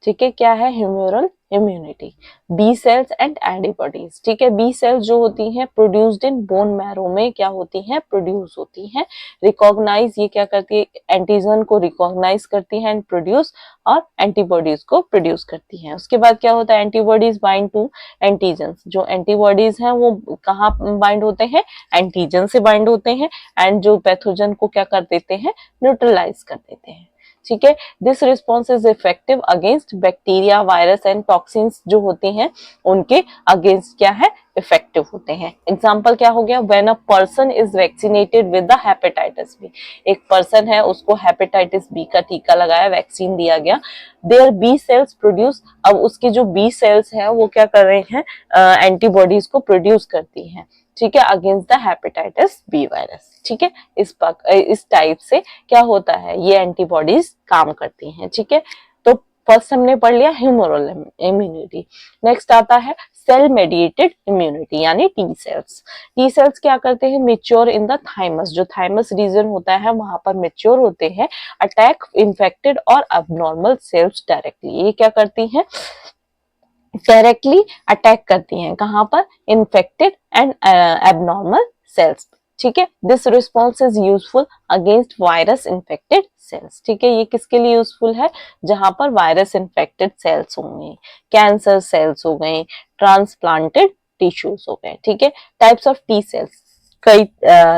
ठीक है, क्या है, humoral immunity. B cells and antibodies, ठीक है, बी सेल्स जो होती हैं प्रोड्यूस्ड इन बोन मैरो में क्या होती हैं, प्रोड्यूस होती हैं। रिकॉग्नाइज, ये क्या करती है, एंटीजन को रिकॉग्नाइज करती है एंड प्रोड्यूस, और एंटीबॉडीज को प्रोड्यूस करती हैं। उसके बाद क्या होता है, एंटीबॉडीज बाइंड टू एंटीजन, जो एंटीबॉडीज हैं वो कहाँ बाइंड होते हैं, एंटीजन से बाइंड होते हैं, एंड जो पैथोजन को क्या कर देते हैं, न्यूट्रलाइज कर देते हैं। ठीक है, this response is effective against bacteria, virus and toxins जो होते हैं उनके अगेंस्ट क्या है, इफेक्टिव होते हैं। एग्जाम्पल क्या हो गया, when a person is vaccinated with the hepatitis B, एक पर्सन है उसको हेपेटाइटिस बी का टीका लगाया, वैक्सीन दिया गया, देयर बी सेल्स प्रोड्यूस, अब उसके जो बी सेल्स हैं वो क्या कर रहे हैं, एंटीबॉडीज को प्रोड्यूस करती हैं, ठीक है, against the hepatitis B virus. ठीक है, इस टाइप से क्या होता है, ये एंटीबॉडीज काम करती हैं। ठीक है, तो फर्स्ट हमने पढ़ लिया ह्यूमरल इम्यूनिटी। नेक्स्ट आता है सेल मेडिएटेड इम्यूनिटी यानी टी सेल्स। टी सेल्स क्या करते हैं, मेच्योर इन द थाइमस, जो थाइमस रीजन होता है वहां पर मेच्योर होते हैं, अटैक इन्फेक्टेड और अबनॉर्मल सेल्स डायरेक्टली। ये क्या करती हैं, डायरेक्टली अटैक करती हैं, कहां पर, इन्फेक्टेड एंड एबनॉर्मल सेल्स। ठीक है, this response is useful against virus infected sales. ठीक है, ये किसके लिए यूजफुल है, जहां पर वायरस इन्फेक्टेड सेल्स होंगे, कैंसर सेल्स हो गए, ट्रांसप्लांटेड टिश्यूज हो गए। ठीक है, टाइप्स ऑफ टी सेल्स, कई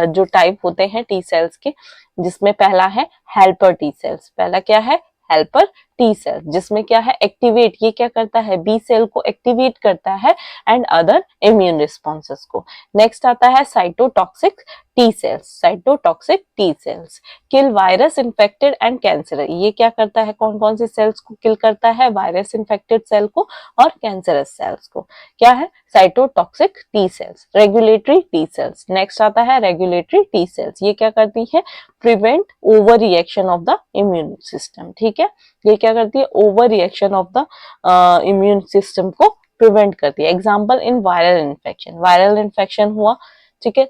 जो टाइप होते हैं टी सेल्स के, जिसमें पहला है हेल्पर टी सेल्स। पहला क्या है, हेल्पर टी सेल, जिसमें क्या है, एक्टिवेट, ये क्या करता है, बी सेल को एक्टिवेट करता है एंड अदर इम्यून रिस्पॉन्सेस को। नेक्स्ट आता है cytotoxic T cells, cytotoxic T cells kill virus infected and cancer. ये क्या करता है, कौन कौन से सेल्स को किल करता है, वायरस इन्फेक्टेड सेल को और कैंसरस सेल्स को, क्या है, cytotoxic T cells. Regulatory T cells, next आता है रेगुलेटरी टी सेल्स, ये क्या करती है, prevent over reaction of the immune system. ठीक है, ये क्या करती है, over reaction of the immune system को प्रिवेंट करती है। Example in viral infection, viral infection हुआ, ठीक है,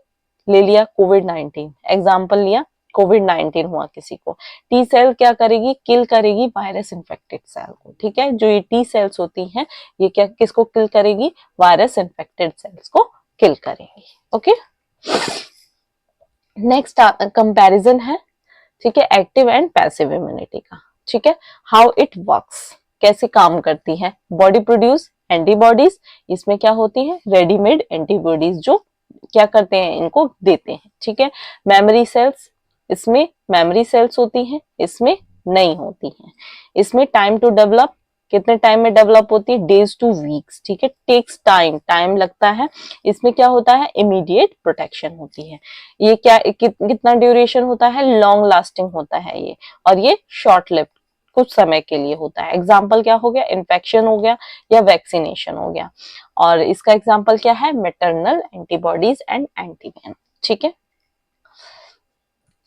ले लिया कोविड-19, एग्जांपल लिया, कोविड-19 हुआ किसी को, टी सेल क्या करेगी, किल करेगी वायरस इन्फेक्टेड सेल को। ठीक है, जो ये टी सेल्स होती हैं ये क्या किसको किल करेगी, वायरस इन्फेक्टेड सेल्स को किल करेगी। ओके, नेक्स्ट कंपैरिजन है, ठीक है, एक्टिव एंड पैसिव इम्यूनिटी का। ठीक है, हाउ इट वर्क्स, कैसे काम करती है, बॉडी प्रोड्यूस एंटीबॉडीज, इसमें क्या होती है, रेडीमेड एंटीबॉडीज जो क्या करते हैं, इनको देते हैं। ठीक है, मेमोरी सेल्स, इसमें मेमोरी सेल्स होती हैं, इसमें नहीं होती हैं। इसमें टाइम टू डेवलप, कितने टाइम में डेवलप होती है, डेज टू वीक्स। ठीक है, टेक्स टाइम, टाइम लगता है। इसमें क्या होता है, इमीडिएट प्रोटेक्शन होती है। ये क्या कितना ड्यूरेशन होता है, लॉन्ग लास्टिंग होता है ये, और ये शॉर्ट लिव्ड, कुछ समय के लिए होता है। एग्जाम्पल क्या हो गया, इन्फेक्शन हो गया या वैक्सीनेशन हो गया। और इसका एग्जाम्पल क्या है, मैटरनल एंटीबॉडीज एंड एंटीबॉडी। ठीक है,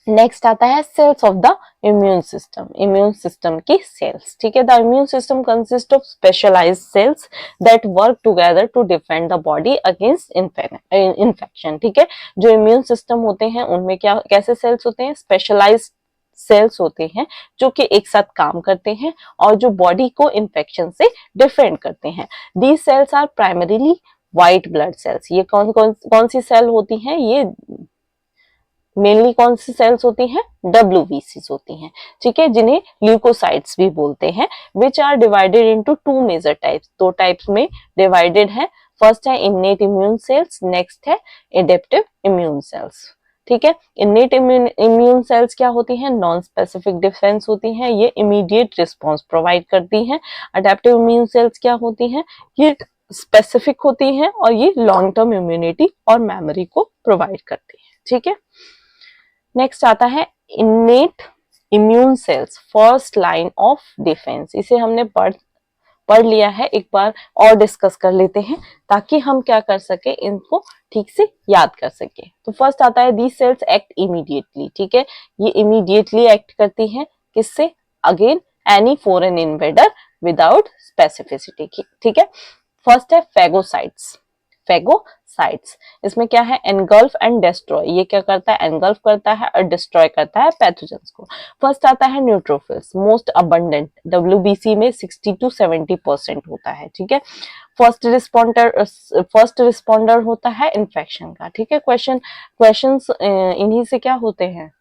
नेक्स्ट आता है cells of the immune system, immune system की सेल्स। ठीक है, the immune system consist of specialised cells that work together to defend the body against infection. ठीक है, जो इम्यून सिस्टम होते हैं उनमें क्या कैसे सेल्स होते हैं, स्पेशलाइज्ड सेल्स होते हैं जो कि एक साथ काम करते हैं और जो बॉडी को इन्फेक्शन से डिफेंड करते हैं। These cells are primarily white blood cells. ये कौन सी सेल होती हैं, ये मेनली कौन सी सेल्स होती हैं, WBCs होती हैं। ठीक है, जिन्हें ल्यूकोसाइट्स भी बोलते हैं, which are divided into two major types, दो टाइप्स में डिवाइडेड है। फर्स्ट है इन्नेट इम्यून सेल्स, नेक्स्ट है एडेप्टिव इम्यून सेल्स। ठीक है, इन्नेट इम्यून सेल्स क्या होती हैं, नॉन स्पेसिफिक डिफेंस होती हैं, ये इमीडिएट रिस्पॉन्स प्रोवाइड करती हैं। अडेप्टिव इम्यून सेल्स क्या होती हैं, ये स्पेसिफिक होती हैं और ये लॉन्ग टर्म इम्यूनिटी और मेमोरी को प्रोवाइड करती है। ठीक है, नेक्स्ट आता है innate immune sales, first line of defence. इसे हमने पढ़ लिया है, एक बार और डिस्कस कर लेते हैं ताकि हम क्या कर सके, इनको ठीक से याद कर सके। तो फर्स्ट आता है दी सेल्स एक्ट इमीडिएटली। ठीक है, ये इमीडिएटली एक्ट करती हैं, किससे, again any foreign invader without specificity की। ठीक है, फर्स्ट है फेगोसाइट्स। फेगोसाइट्स। इसमें क्या है, एनगल्फ एंड डिस्ट्रॉय, ये क्या करता है, एनगल्फ करता है और डिस्ट्रॉय करता है पैथोजेंस को। फर्स्ट आता है न्यूट्रोफिल्स, मोस्ट अबंडेंट, WBC में 60 to 70% होता है, ठीक है। फर्स्ट रिस्पॉन्डर होता है इन्फेक्शन का, ठीक है। क्वेश्चंस इन्हीं से क्या होते हैं,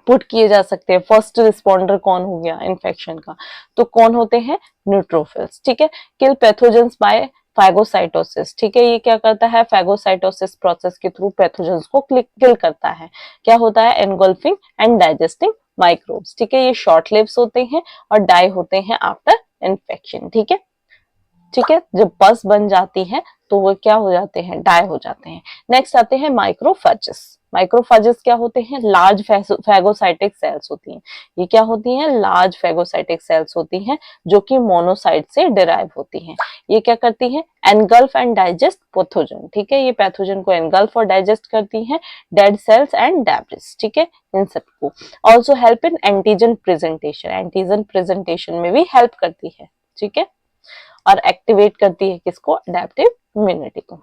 पुट किए जा सकते हैं। फर्स्ट रिस्पॉन्डर कौन हो गया इन्फेक्शन का, तो कौन होते हैं, न्यूट्रोफिल्स, ठीक है। किल पैथोजेंस बाय फैगोसाइटोसिस, ठीक है। ये क्या करता है, फैगोसाइटोसिस प्रोसेस के थ्रू पैथोजेंस को किल करता है। क्या होता है, एनगल्फिंग एंड डाइजेस्टिंग माइक्रोब्स, ठीक है। ये शॉर्ट लिव्स होते हैं और डाई होते हैं आफ्टर इन्फेक्शन, ठीक है। ठीक है, जब पस बन जाती है तो वो क्या हो जाते हैं, डाई हो जाते हैं। नेक्स्ट आते हैं माइक्रोफेजेस। माइक्रोफेजेस क्या होते हैं, लार्ज फैगोसाइटिक सेल्स होती हैं। ये क्या होती हैं, लार्ज फैगोसाइटिक सेल्स होती हैं जो कि मोनोसाइट से डिराइव होती हैं। ये क्या करती हैं, एनगल्फ एंड डाइजेस्ट पैथोजन, ठीक है। ये पैथोजन को एनगल्फ और डाइजेस्ट करती हैं, डेड सेल्स एंड डेब्रिस, ठीक है, इन सबको। Also help in antigen presentation, antigen presentation में भी हेल्प करती है, ठीक है, और एक्टिवेट करती है किसको, अडेप्टिव इम्यूनिटी को।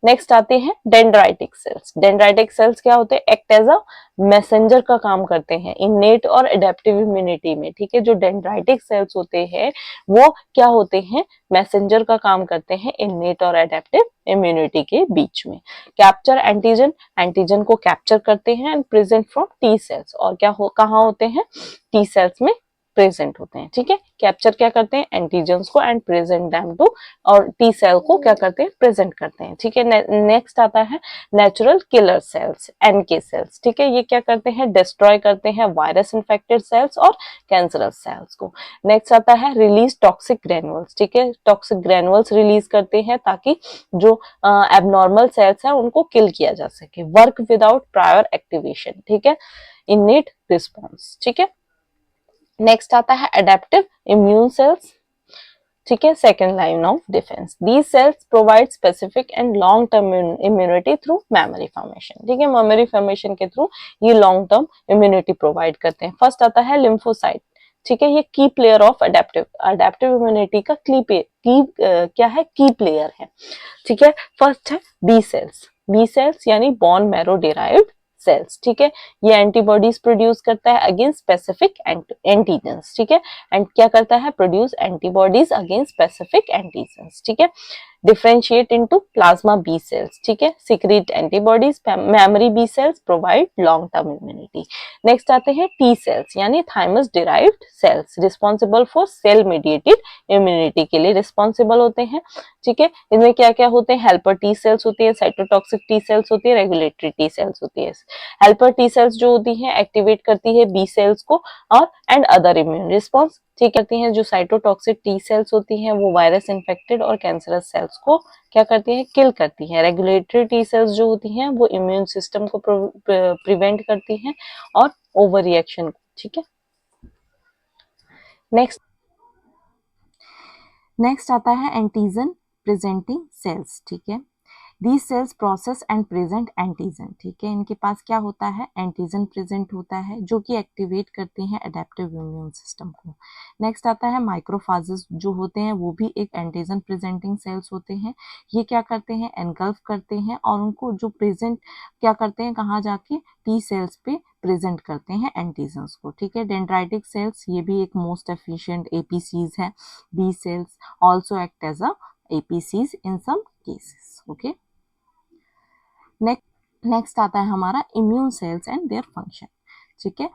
नेक्स्ट आते हैं डेंड्राइटिक सेल्स। डेंड्राइटिक सेल्स क्या होते हैं, एक्ट एज अ मैसेंजर का काम करते हैं इनेट और एडेप्टिव इम्यूनिटी में, ठीक है। जो डेंड्राइटिक सेल्स होते हैं वो क्या होते हैं, मैसेंजर का काम करते हैं इनेट और एडेप्टिव इम्यूनिटी के बीच में। कैप्चर एंटीजन, एंटीजन को कैप्चर करते हैं and present from T cells, और क्या कहाँ होते हैं, टी सेल्स में प्रेजेंट होते हैं, ठीक है। कैप्चर क्या करते हैं, एंटीजन्स को एंड प्रेजेंट देम टू, और टी सेल को क्या करते हैं, प्रेजेंट करते हैं, ठीक है। नेक्स्ट आता है natural killer cells, NK cells, ठीक है। ये क्या करते हैं, डिस्ट्रॉय करते हैं वायरस इन्फेक्टेड सेल्स और कैंसरस सेल्स को। नेक्स्ट आता है रिलीज टॉक्सिक ग्रेनुअल्स, ठीक है। टॉक्सिक ग्रेनुअल्स रिलीज करते हैं ताकि जो एबनॉर्मल सेल्स है उनको किल किया जा सके। वर्क विदाउट प्रायर एक्टिवेशन, ठीक है, इनेट रिस्पॉन्स, ठीक है। नेक्स्ट आता है अडेप्टिव इम्यून सेल्स, ठीक है, second line of defence. These cells provide specific and long term immunity through memory formation, ठीक है। मेमोरी फॉर्मेशन के थ्रू ये लॉन्ग टर्म इम्यूनिटी प्रोवाइड करते हैं। फर्स्ट आता है लिम्फोसाइट, ठीक है। ये की प्लेयर ऑफ अडेप्टिव इम्यूनिटी का क्या है, की प्लेयर है, ठीक है। फर्स्ट है बी सेल्स यानी बोन मैरो डिराइव्ड सेल्स, ठीक है। ये एंटीबॉडीज प्रोड्यूस करता है अगेंस्ट स्पेसिफिक एंटीजेंस, ठीक है। एंड क्या करता है, produce antibodies against specific antigens, ठीक है। Differentiate into plasma B cells, ठीक है, secrete antibodies. Memory B cells provide long term immunity. Next आते हैं टी सेल्स यानी thymus derived cells, responsible for cell mediated immunity के लिए रिस्पॉन्सिबल होते हैं, ठीक है। इनमें क्या क्या होते हैं, हेल्पर टी सेल्स होती है, साइटोटॉक्सिक टी सेल्स होती है, रेगुलेटरी टी सेल्स होती है। हेल्पर टी सेल्स जो होती है एक्टिवेट करती है बी सेल्स को और एंड अदर इम्यून रिस्पॉन्स, ठीक करती हैं। जो साइटोटॉक्सिक टी सेल्स होती हैं वो वायरस इन्फेक्टेड और कैंसरस सेल्स को क्या करती हैं, किल करती हैं। रेगुलेटरी टी सेल्स जो होती हैं वो इम्यून सिस्टम को प्रिवेंट करती हैं और ओवर रिएक्शन को, ठीक है। नेक्स्ट आता है एंटीजन प्रेजेंटिंग सेल्स, ठीक है। These cells process and present antigen, ठीक है। इनके पास क्या होता है, एंटीजन प्रेजेंट होता है जो कि एक्टिवेट करते हैं एडेप्टिव इम्यून सिस्टम को। नेक्स्ट आता है माइक्रोफाजेस जो होते हैं वो भी एक एंटीजन प्रेजेंटिंग सेल्स होते हैं। ये क्या करते हैं, एनगल्फ करते हैं और उनको जो प्रेजेंट क्या करते हैं, कहाँ जाके टी सेल्स पे प्रेजेंट करते हैं एंटीजन्स को, ठीक है। डेंड्राइटिक सेल्स ये भी एक मोस्ट एफिशिएंट एपीसीज है। B cells also act as a APCs in some cases, okay. Next आता है हमारा immune cells and their function, ठीक है।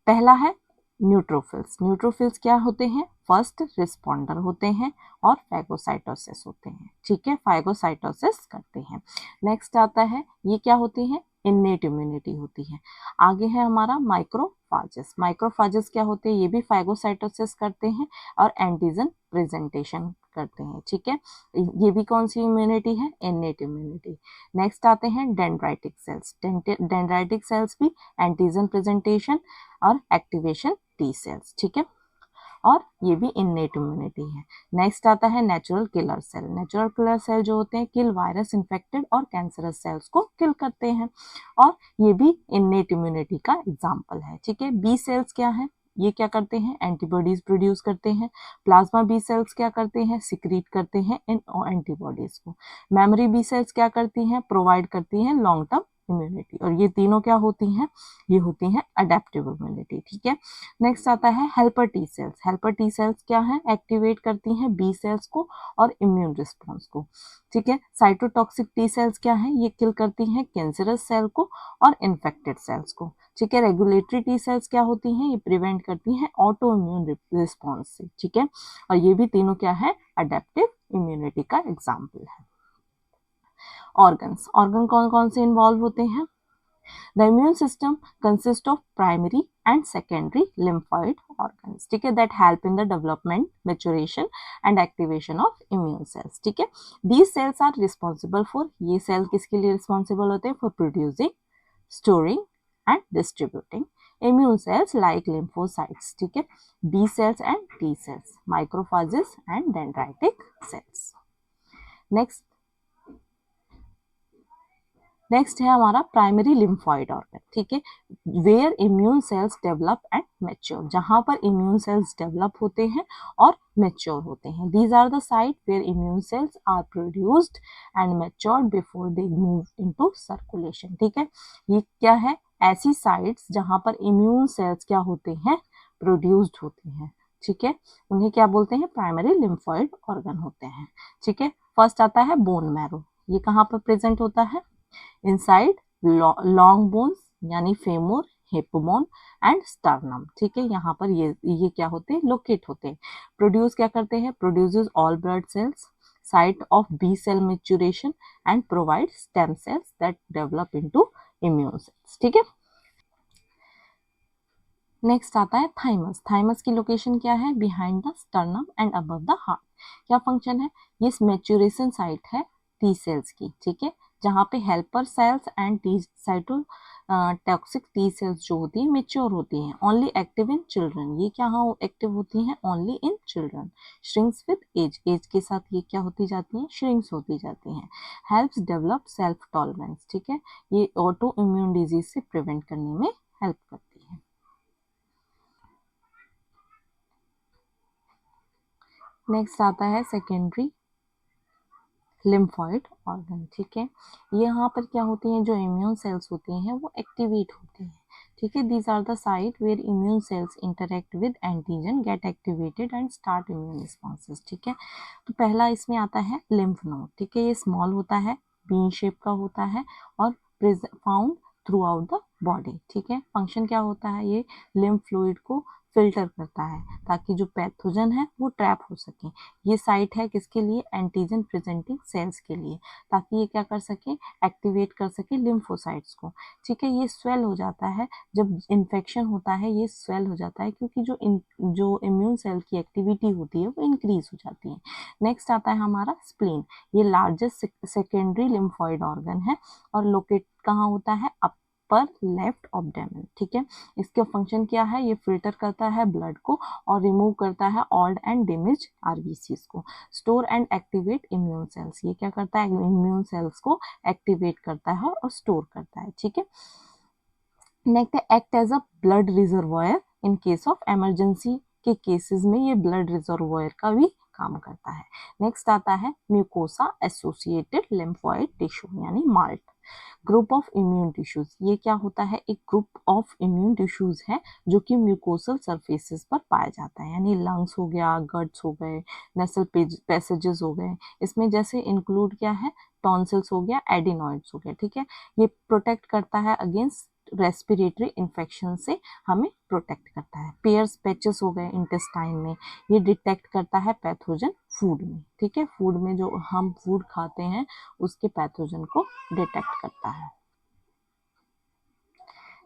पहला है न्यूट्रोफिल्स। न्यूट्रोफिल्स क्या होते हैं, फर्स्ट रिस्पॉन्डर होते हैं और फैगोसाइटोसिस होते हैं, ठीक है, फैगोसाइटोसिस करते हैं। नेक्स्ट आता है ये क्या होती है, इन्नेट इम्यूनिटी होती है। आगे है हमारा माइक्रोफाजेस। माइक्रोफाजेस क्या होते हैं, ये भी फैगोसाइटोसिस करते हैं और एंटीजन प्रेजेंटेशन करते हैं, ठीक है। ये भी कौन सी इम्यूनिटी है, इन्नेट इम्यूनिटी। नेक्स्ट आते हैं डेंड्राइटिक सेल्स। डेंड्राइटिक सेल्स भी एंटीजन प्रेजेंटेशन और एक्टिवेशन टी सेल्स, ठीक है, और ये भी इन्नेट इम्यूनिटी है। नेक्स्ट आता है natural killer cell. Natural killer cell जो होते हैं किल वायरस इन्फेक्टेड और कैंसरस सेल्स को किल करते हैं और ये भी इन्नेट इम्यूनिटी का एग्जाम्पल है, ठीक है। बी सेल्स क्या है, ये क्या करते हैं, एंटीबॉडीज प्रोड्यूस करते हैं। प्लाज्मा बी सेल्स क्या करते हैं, सिक्रीट करते हैं इन एंटीबॉडीज को। मेमोरी बी सेल्स क्या करती हैं, प्रोवाइड करती हैं लॉन्ग टर्म इम्यूनिटी। और ये तीनों क्या होती हैं, ये होती हैं अडेप्टिव इम्यूनिटी। ठीक है, नेक्स्ट आता है helper T cells. Helper T cells क्या है, एक्टिवेट करती हैं बी सेल्स को और इम्यून रिस्पॉन्स को। ठीक है, साइटोटॉक्सिक टी सेल्स क्या है, ये किल करती हैं कैंसरस सेल को और इन्फेक्टेड सेल्स को। ठीक है, रेगुलेटरी टी सेल्स क्या होती हैं, ये प्रिवेंट करती हैं ऑटो इम्यून रिस्पॉन्स से। ठीक है, और ये भी तीनों क्या है, अडेप्टिव इम्यूनिटी का एग्जाम्पल है। ऑर्गन्स, ऑर्गन कौन कौन से इन्वॉल्व होते हैं। The immune system consists of primary and secondary lymphoid organs, ठीक है, that help in the development, maturation and activation of immune cells. ठीक है, these cells are responsible for, ये सेल किसके लिए responsible होते हैं, for producing, storing and distributing immune cells like lymphocytes. ठीक है, B cells and T cells, macrophages and dendritic cells. Next next है हमारा प्राइमरी लिम्फॉइड ऑर्गन। ठीक है, where immune cells develop and mature, जहां पर इम्यून सेल्स डेवलप होते हैं और मैच्योर होते हैं। These are the site where immune cells are produced and matured before they move into circulation. ठीक है, ये क्या है, ऐसी साइट्स जहां पर इम्यून सेल्स क्या होते हैं, प्रोड्यूस्ड होते हैं। ठीक है, उन्हें क्या बोलते हैं, प्राइमरी लिम्फॉइड ऑर्गन होते हैं। ठीक है, फर्स्ट आता है बोन मैरो। ये कहाँ पर प्रेजेंट होता है, इनसाइड लॉन्ग बोन्स यानी फेमोर, हिप बोन एंड स्टर्नम। ठीक है, यहाँ पर ये क्या होते हैं, लोकेट होते हैं। प्रोड्यूस क्या करते हैं, produces all blood cells, site of B cell maturation and provide stem cells that develop into immune cells. ठीक है, नेक्स्ट आता है थाइमस। थाइमस की लोकेशन क्या है, behind the sternum and above the heart. क्या फंक्शन है, ये मैच्योरेशन साइट है टी सेल्स की। ठीक है, जहाँ पे helper cells and T cytotoxic T cells जो होती हैं मेच्योर होती हैं। ओनली एक्टिव इन चिल्ड्रन, ये क्या एक्टिव होती हैं, only in children. Shrinks with age, age के साथ ये क्या होती जाती हैं, श्रिंक्स होती जाती हैं। Helps develop self tolerance. ठीक है, ये ऑटो इम्यून डिजीज से प्रिवेंट करने में हेल्प करती है। नेक्स्ट आता है सेकेंडरी लिम्फॉइड ऑर्गन। ठीक है, यहाँ पर क्या होती हैं, जो इम्यून सेल्स होती हैं वो एक्टिवेट होती हैं। ठीक है, these are the site where immune cells interact with antigen, get activated and start immune responses. ठीक है, तो पहला इसमें आता है लिम्फ नोड। ठीक है, ये स्मॉल होता है, बीन शेप का होता है और found through out the body. ठीक है, फंक्शन क्या होता है, ये लिम्फ फ्लूइड को फिल्टर करता है ताकि जो पैथोजन है वो ट्रैप हो सके। ये साइट है किसके लिए, एंटीजन प्रेजेंटिंग सेल्स के लिए, ताकि ये क्या कर सके, एक्टिवेट कर सके लिम्फोसाइट्स को। ठीक है, ये स्वेल हो जाता है जब इन्फेक्शन होता है, ये स्वेल हो जाता है क्योंकि जो इम्यून सेल की एक्टिविटी होती है वो इंक्रीज हो जाती है। नेक्स्ट आता है हमारा स्प्लीन। ये लार्जेस्ट सेकेंडरी लिम्फॉइड ऑर्गन है और लोकेट कहाँ होता है, अपर लेफ्ट ऑब्डोमेन। ठीक है, इसका फंक्शन क्या है, ये फिल्टर करता है ब्लड को और रिमूव करता है ओल्ड एंड डैमेज आरबीसीज को। Store and activate immune cells, ये क्या करता है, इम्यून सेल्स को एक्टिवेट करता है और स्टोर करता है। ठीक है, नेक्स्ट है act as a blood reservoir in case of emergency, के केसेस में ये ब्लड रिजर्वायर का भी काम करता है। नेक्स्ट आता है म्यूकोसा एसोसिएटेड लिम्फोइड टिश्यू यानी malt. Group of immune tissues, ये क्या होता है, एक ग्रुप ऑफ इम्यून टिश्यूज है जो कि म्यूकोसल सरफेसेस पर पाया जाता है, यानी लंग्स हो गया, गट्स हो गए, नेसल पैसेजेस हो गए। इसमें जैसे इंक्लूड क्या है, टॉन्सिल्स हो गया, एडिनॉइड्स हो गया। ठीक है, ये प्रोटेक्ट करता है अगेंस्ट रेस्पिरेटरी इन्फेक्शन से, हमें प्रोटेक्ट करता है। पेयर्स पैचेस हो गए इंटेस्टाइन में, ये डिटेक्ट करता है पैथोजन फूड में। ठीक है, फूड में जो हम फूड खाते हैं उसके पैथोजन को डिटेक्ट करता है।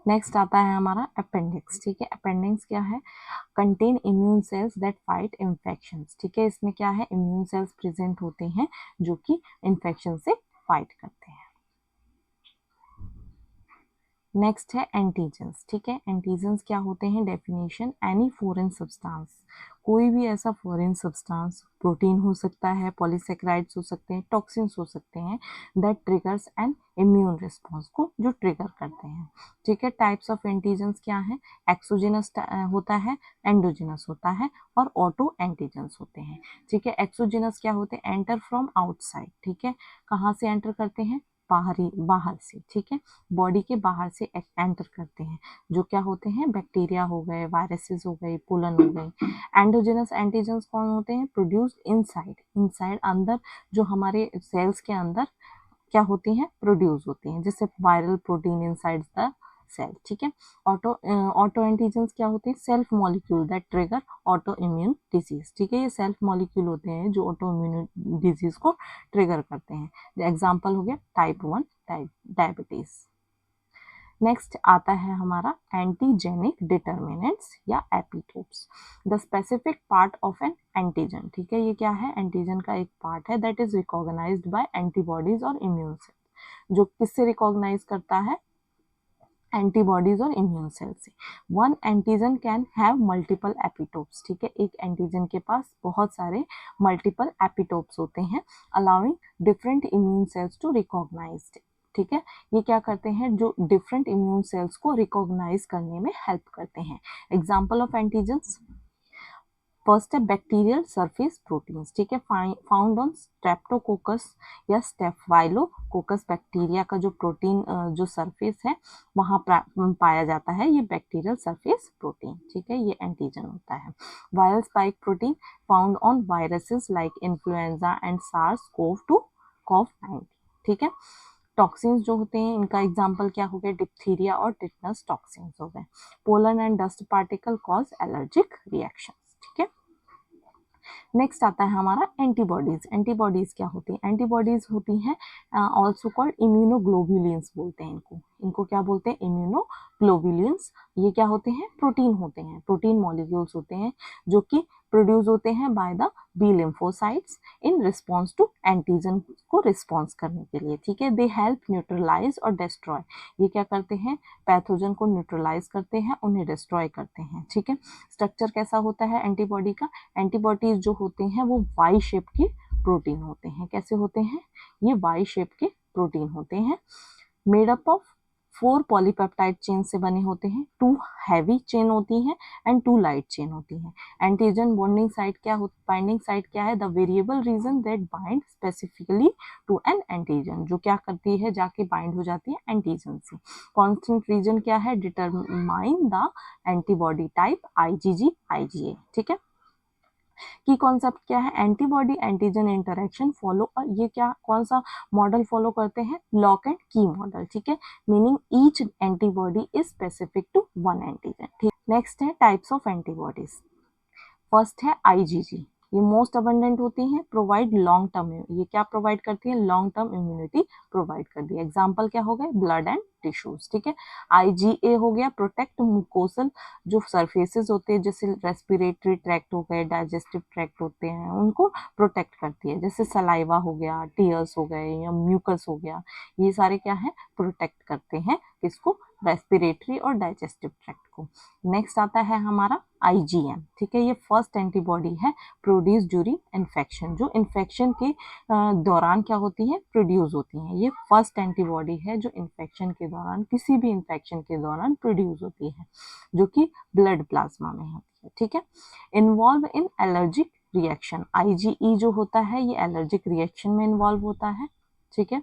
नेक्स्ट आता है हमारा अपेंडिक्स। ठीक है, अपेंडिक्स क्या है, contain immune cells that fight infections. ठीक है, इसमें क्या है, इम्यून सेल्स प्रेजेंट होते हैं जो कि इन्फेक्शन से फाइट करते हैं। नेक्स्ट है एंटीजेंस। ठीक है, एंटीजेंस क्या होते हैं, डेफिनेशन, एनी फॉरेन सब्सटेंस, कोई भी ऐसा फॉरेन सब्सटेंस, प्रोटीन हो सकता है, पॉलीसेकेराइड्स हो सकते हैं, टॉक्सिन्स हो सकते हैं, that triggers N immune response को जो ट्रिगर करते हैं। ठीक है, टाइप्स ऑफ एंटीजेंस क्या है? एक्सोजेनस होता है, एंडोजेनस होता है और ऑटो एंटीजेंस होते हैं। ठीक है, एक्सोजेनस क्या होते हैं? Enter from outside. ठीक है, कहाँ से एंटर करते हैं? बाहर से। ठीक है, बॉडी के बाहर से एंटर करते हैं, जो क्या होते हैं? बैक्टीरिया हो गए, वायरसेस हो गए, पोलन हो गए। एंडोजेनस एंटीजेंस कौन होते हैं? प्रोड्यूस्ड इनसाइड अंदर, जो हमारे सेल्स के अंदर क्या होती हैं? प्रोड्यूस होती हैं, जैसे viral protein inside the cell. ठीक है, ऑटो एंटीजेंस क्या होते हैं? Self molecule that trigger autoimmune disease. ठीक है, ये सेल्फ मॉलिक्यूल होते हैं जो ऑटो इम्यून डिजीज को ट्रिगर करते हैं। एग्जाम्पल हो गया टाइप 1 डायबिटीज। नेक्स्ट आता है हमारा एंटीजेनिक डिटर्मिनेंट्स या epitopes, the specific part of N antigen. ठीक है, ये क्या है? एंटीजन का एक पार्ट है that is recognized by antibodies और इम्यून सेल। जो किससे रिकॉग्नाइज करता है? एंटीबॉडीज और इम्यून सेल से। One antigen can have multiple epitopes. ठीक है, एक एंटीजन के पास बहुत सारे मल्टीपल एपिटोप्स होते हैं, allowing different immune cells to recognize. ठीक है, ये क्या करते हैं? जो डिफरेंट इम्यून सेल्स को रिकॉग्नाइज करने में हेल्प करते हैं। एग्जाम्पल ऑफ एंटीजन्स, फर्स्ट है बैक्टीरियल सरफेस प्रोटीन्स। ठीक है, फाउंड ऑन स्ट्रेप्टोकोकस या स्टेफाइलोकोकस बैक्टीरिया का जो प्रोटीन जो सरफेस है वहाँ पाया जाता है, ये बैक्टीरियल सरफेस प्रोटीन। ठीक है, ये एंटीजन होता है। Viral spike protein found on viruses like influenza and SARS CoV. ठीक है, टॉक्सिन्स जो होते हैं इनका एग्जाम्पल क्या हो गया? डिप्थीरिया और टिटनस टॉक्सिन्स हो गए। Pollen and dust particle cause allergic reaction. ठीक है, नेक्स्ट आता है हमारा एंटीबॉडीज। एंटीबॉडीज क्या होती हैं? एंटीबॉडीज होती हैं ऑल्सो कॉल्ड इम्यूनोग्लोबुलिन्स बोलते हैं इनको। इनको क्या बोलते हैं? इम्यूनोग्लोबुलिन्स। ये क्या होते हैं? प्रोटीन होते हैं, प्रोटीन मॉलिक्यूल्स होते हैं जो कि प्रोड्यूस होते हैं by the B lymphocytes in response to antigen को रिस्पॉन्स करने के लिए। ठीक है, दे हेल्प न्यूट्रलाइज और डिस्ट्रॉय। ये क्या करते हैं? पैथोजन को न्यूट्रलाइज करते हैं, उन्हें डिस्ट्रॉय करते हैं। ठीक है, स्ट्रक्चर कैसा होता है एंटीबॉडी का? एंटीबॉडीज जो होते हैं वो वाई शेप के प्रोटीन होते हैं। कैसे होते हैं? ये वाई शेप के प्रोटीन होते हैं, made up of 4 polypeptide chain से बने होते हैं। 2 हैवी चेन होती हैं एंड 2 लाइट चेन होती हैं। एंटीजन बॉन्डिंग साइट क्या होती? बाइंडिंग साइट क्या है? The variable region that binds specifically to an antigen, जो क्या करती है? जाके बाइंड हो जाती है एंटीजन से। कॉन्स्टेंट रीजन क्या है? Determine the antibody type IgG IgA। ठीक है, की कॉन्सेप्ट क्या है? एंटीबॉडी एंटीजन इंटरेक्शन फॉलो, ये क्या कौन सा मॉडल फॉलो करते हैं? Lock and key model. ठीक है, meaning each antibody is specific to one antigen. ठीक, नेक्स्ट है टाइप्स ऑफ एंटीबॉडीज। फर्स्ट है IgG, ये मोस्ट अबंडेंट होती हैं, प्रोवाइड लॉन्ग टर्म। ये क्या प्रोवाइड करती है? लॉन्ग टर्म इम्यूनिटी प्रोवाइड करती है। एग्जाम्पल क्या हो गए? Blood and tissues. ठीक है, IgA हो गया प्रोटेक्ट मुकोसल जो सरफेसेस होते हैं, जैसे रेस्पिरेटरी ट्रैक्ट हो गए, डाइजेस्टिव ट्रैक्ट होते हैं, उनको प्रोटेक्ट करती है। जैसे सलाइवा हो गया, टीयर्स हो गए या म्यूकस हो गया, ये सारे क्या है? प्रोटेक्ट करते हैं किसको? रेस्पिरेटरी और डाइजेस्टिव ट्रैक्ट को। नेक्स्ट आता है हमारा IgM। ठीक है, ये फर्स्ट एंटीबॉडी है प्रोड्यूस ड्यूरिंग इन्फेक्शन, जो इन्फेक्शन के दौरान क्या होती है? प्रोड्यूस होती हैं। ये फर्स्ट एंटीबॉडी है जो इन्फेक्शन के दौरान, किसी भी इन्फेक्शन के दौरान प्रोड्यूस होती है, जो कि ब्लड प्लाज्मा में होती है। ठीक है, involve in allergic reaction. IgE जो होता है ये एलर्जिक रिएक्शन में इन्वॉल्व होता है। ठीक है,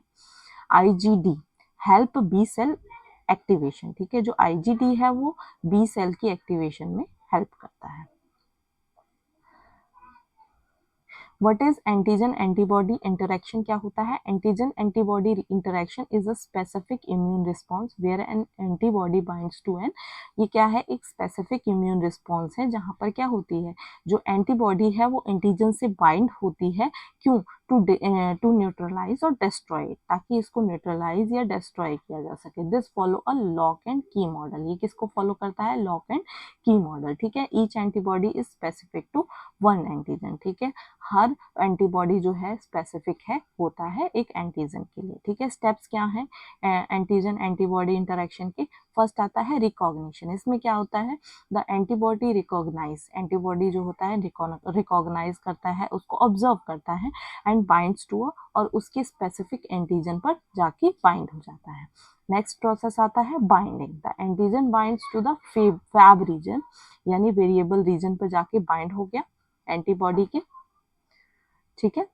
IgD help B cell activation. ठीक है, जो IgD है वो बी सेल की एक्टिवेशन में हेल्प करता है। What is antigen antibody interaction? क्या होता है? Antigen antibody interaction is a specific immune response where an antibody binds to an. ये क्या है? एक स्पेसिफिक इम्यून रिस्पॉन्स है जहां पर क्या होती है? जो एंटीबॉडी है वो एंटीजन से बाइंड होती है। क्यों? टू न्यूट्रलाइज और डिस्ट्रॉय इट, ताकि इसको न्यूट्रलाइज या डिस्ट्रॉय किया जा सके। This follow a lock and key model, ये किसको फॉलो करता है? लॉक एंड की मॉडल, ठीक है। Each antibody is specific to one antigen, ठीक है। हर एंटीबॉडी जो है स्पेसिफिक है, होता है एक एंटीजन के लिए, ठीक है। स्टेप्स क्या है एंटीजन एंटीबॉडी इंटरेक्शन के? फर्स्ट आता है रिकॉग्निशन। इसमें क्या होता है? द एंटीबॉडी रिकॉग्नाइज, एंटीबॉडी जो होता है रिकॉग्नाइज करता है, उसको ऑब्जर्व करता है एंड बाइंड्स टू और उसके स्पेसिफिक एंटीजन पर जाके बाइंड हो जाता है। नेक्स्ट प्रोसेस आता है binding. The antigen binds to the Fab region, यानी वेरिएबल रीजन पर जाके बाइंड हो गया एंटीबॉडी के, ठीक है।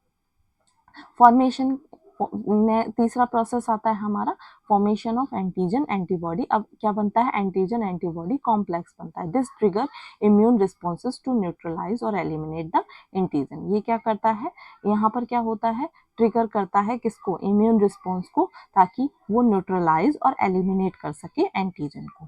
फॉर्मेशन, तीसरा प्रोसेस आता है हमारा फॉर्मेशन ऑफ एंटीजन एंटीबॉडी। अब क्या बनता है? एंटीजन एंटीबॉडी कॉम्प्लेक्स बनता है। This trigger immune responses to neutralize और एलिमिनेट द एंटीजन। ये क्या करता है? यहाँ पर क्या होता है? ट्रिगर करता है किसको? इम्यून रिस्पॉन्स को, ताकि वो न्यूट्रलाइज और एलिमिनेट कर सके एंटीजन को।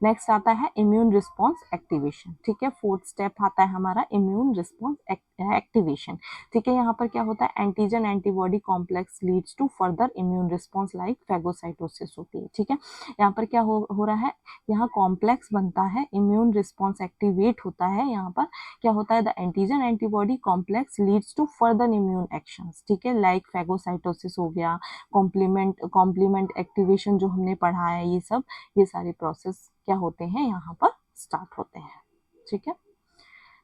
नेक्स्ट आता है इम्यून रिस्पॉन्स एक्टिवेशन, ठीक है। फोर्थ स्टेप आता है हमारा इम्यून रिस्पॉन्स एक्टिवेशन, ठीक है। यहाँ पर क्या होता है? Antigen antibody complex leads to further immune response like phagocytosis होती है, ठीक है। यहाँ पर क्या हो रहा है? यहाँ कॉम्प्लेक्स बनता है, इम्यून रिस्पॉन्स एक्टिवेट होता है। यहाँ पर क्या होता है? The antigen antibody complex leads to further immune actions, ठीक है, लाइक फैगोसाइटोसिस हो गया, कॉम्प्लीमेंट एक्टिवेशन जो हमने पढ़ा है, ये सब, ये सारे प्रोसेस क्या होते हैं? यहाँ पर स्टार्ट होते हैं, ठीक है।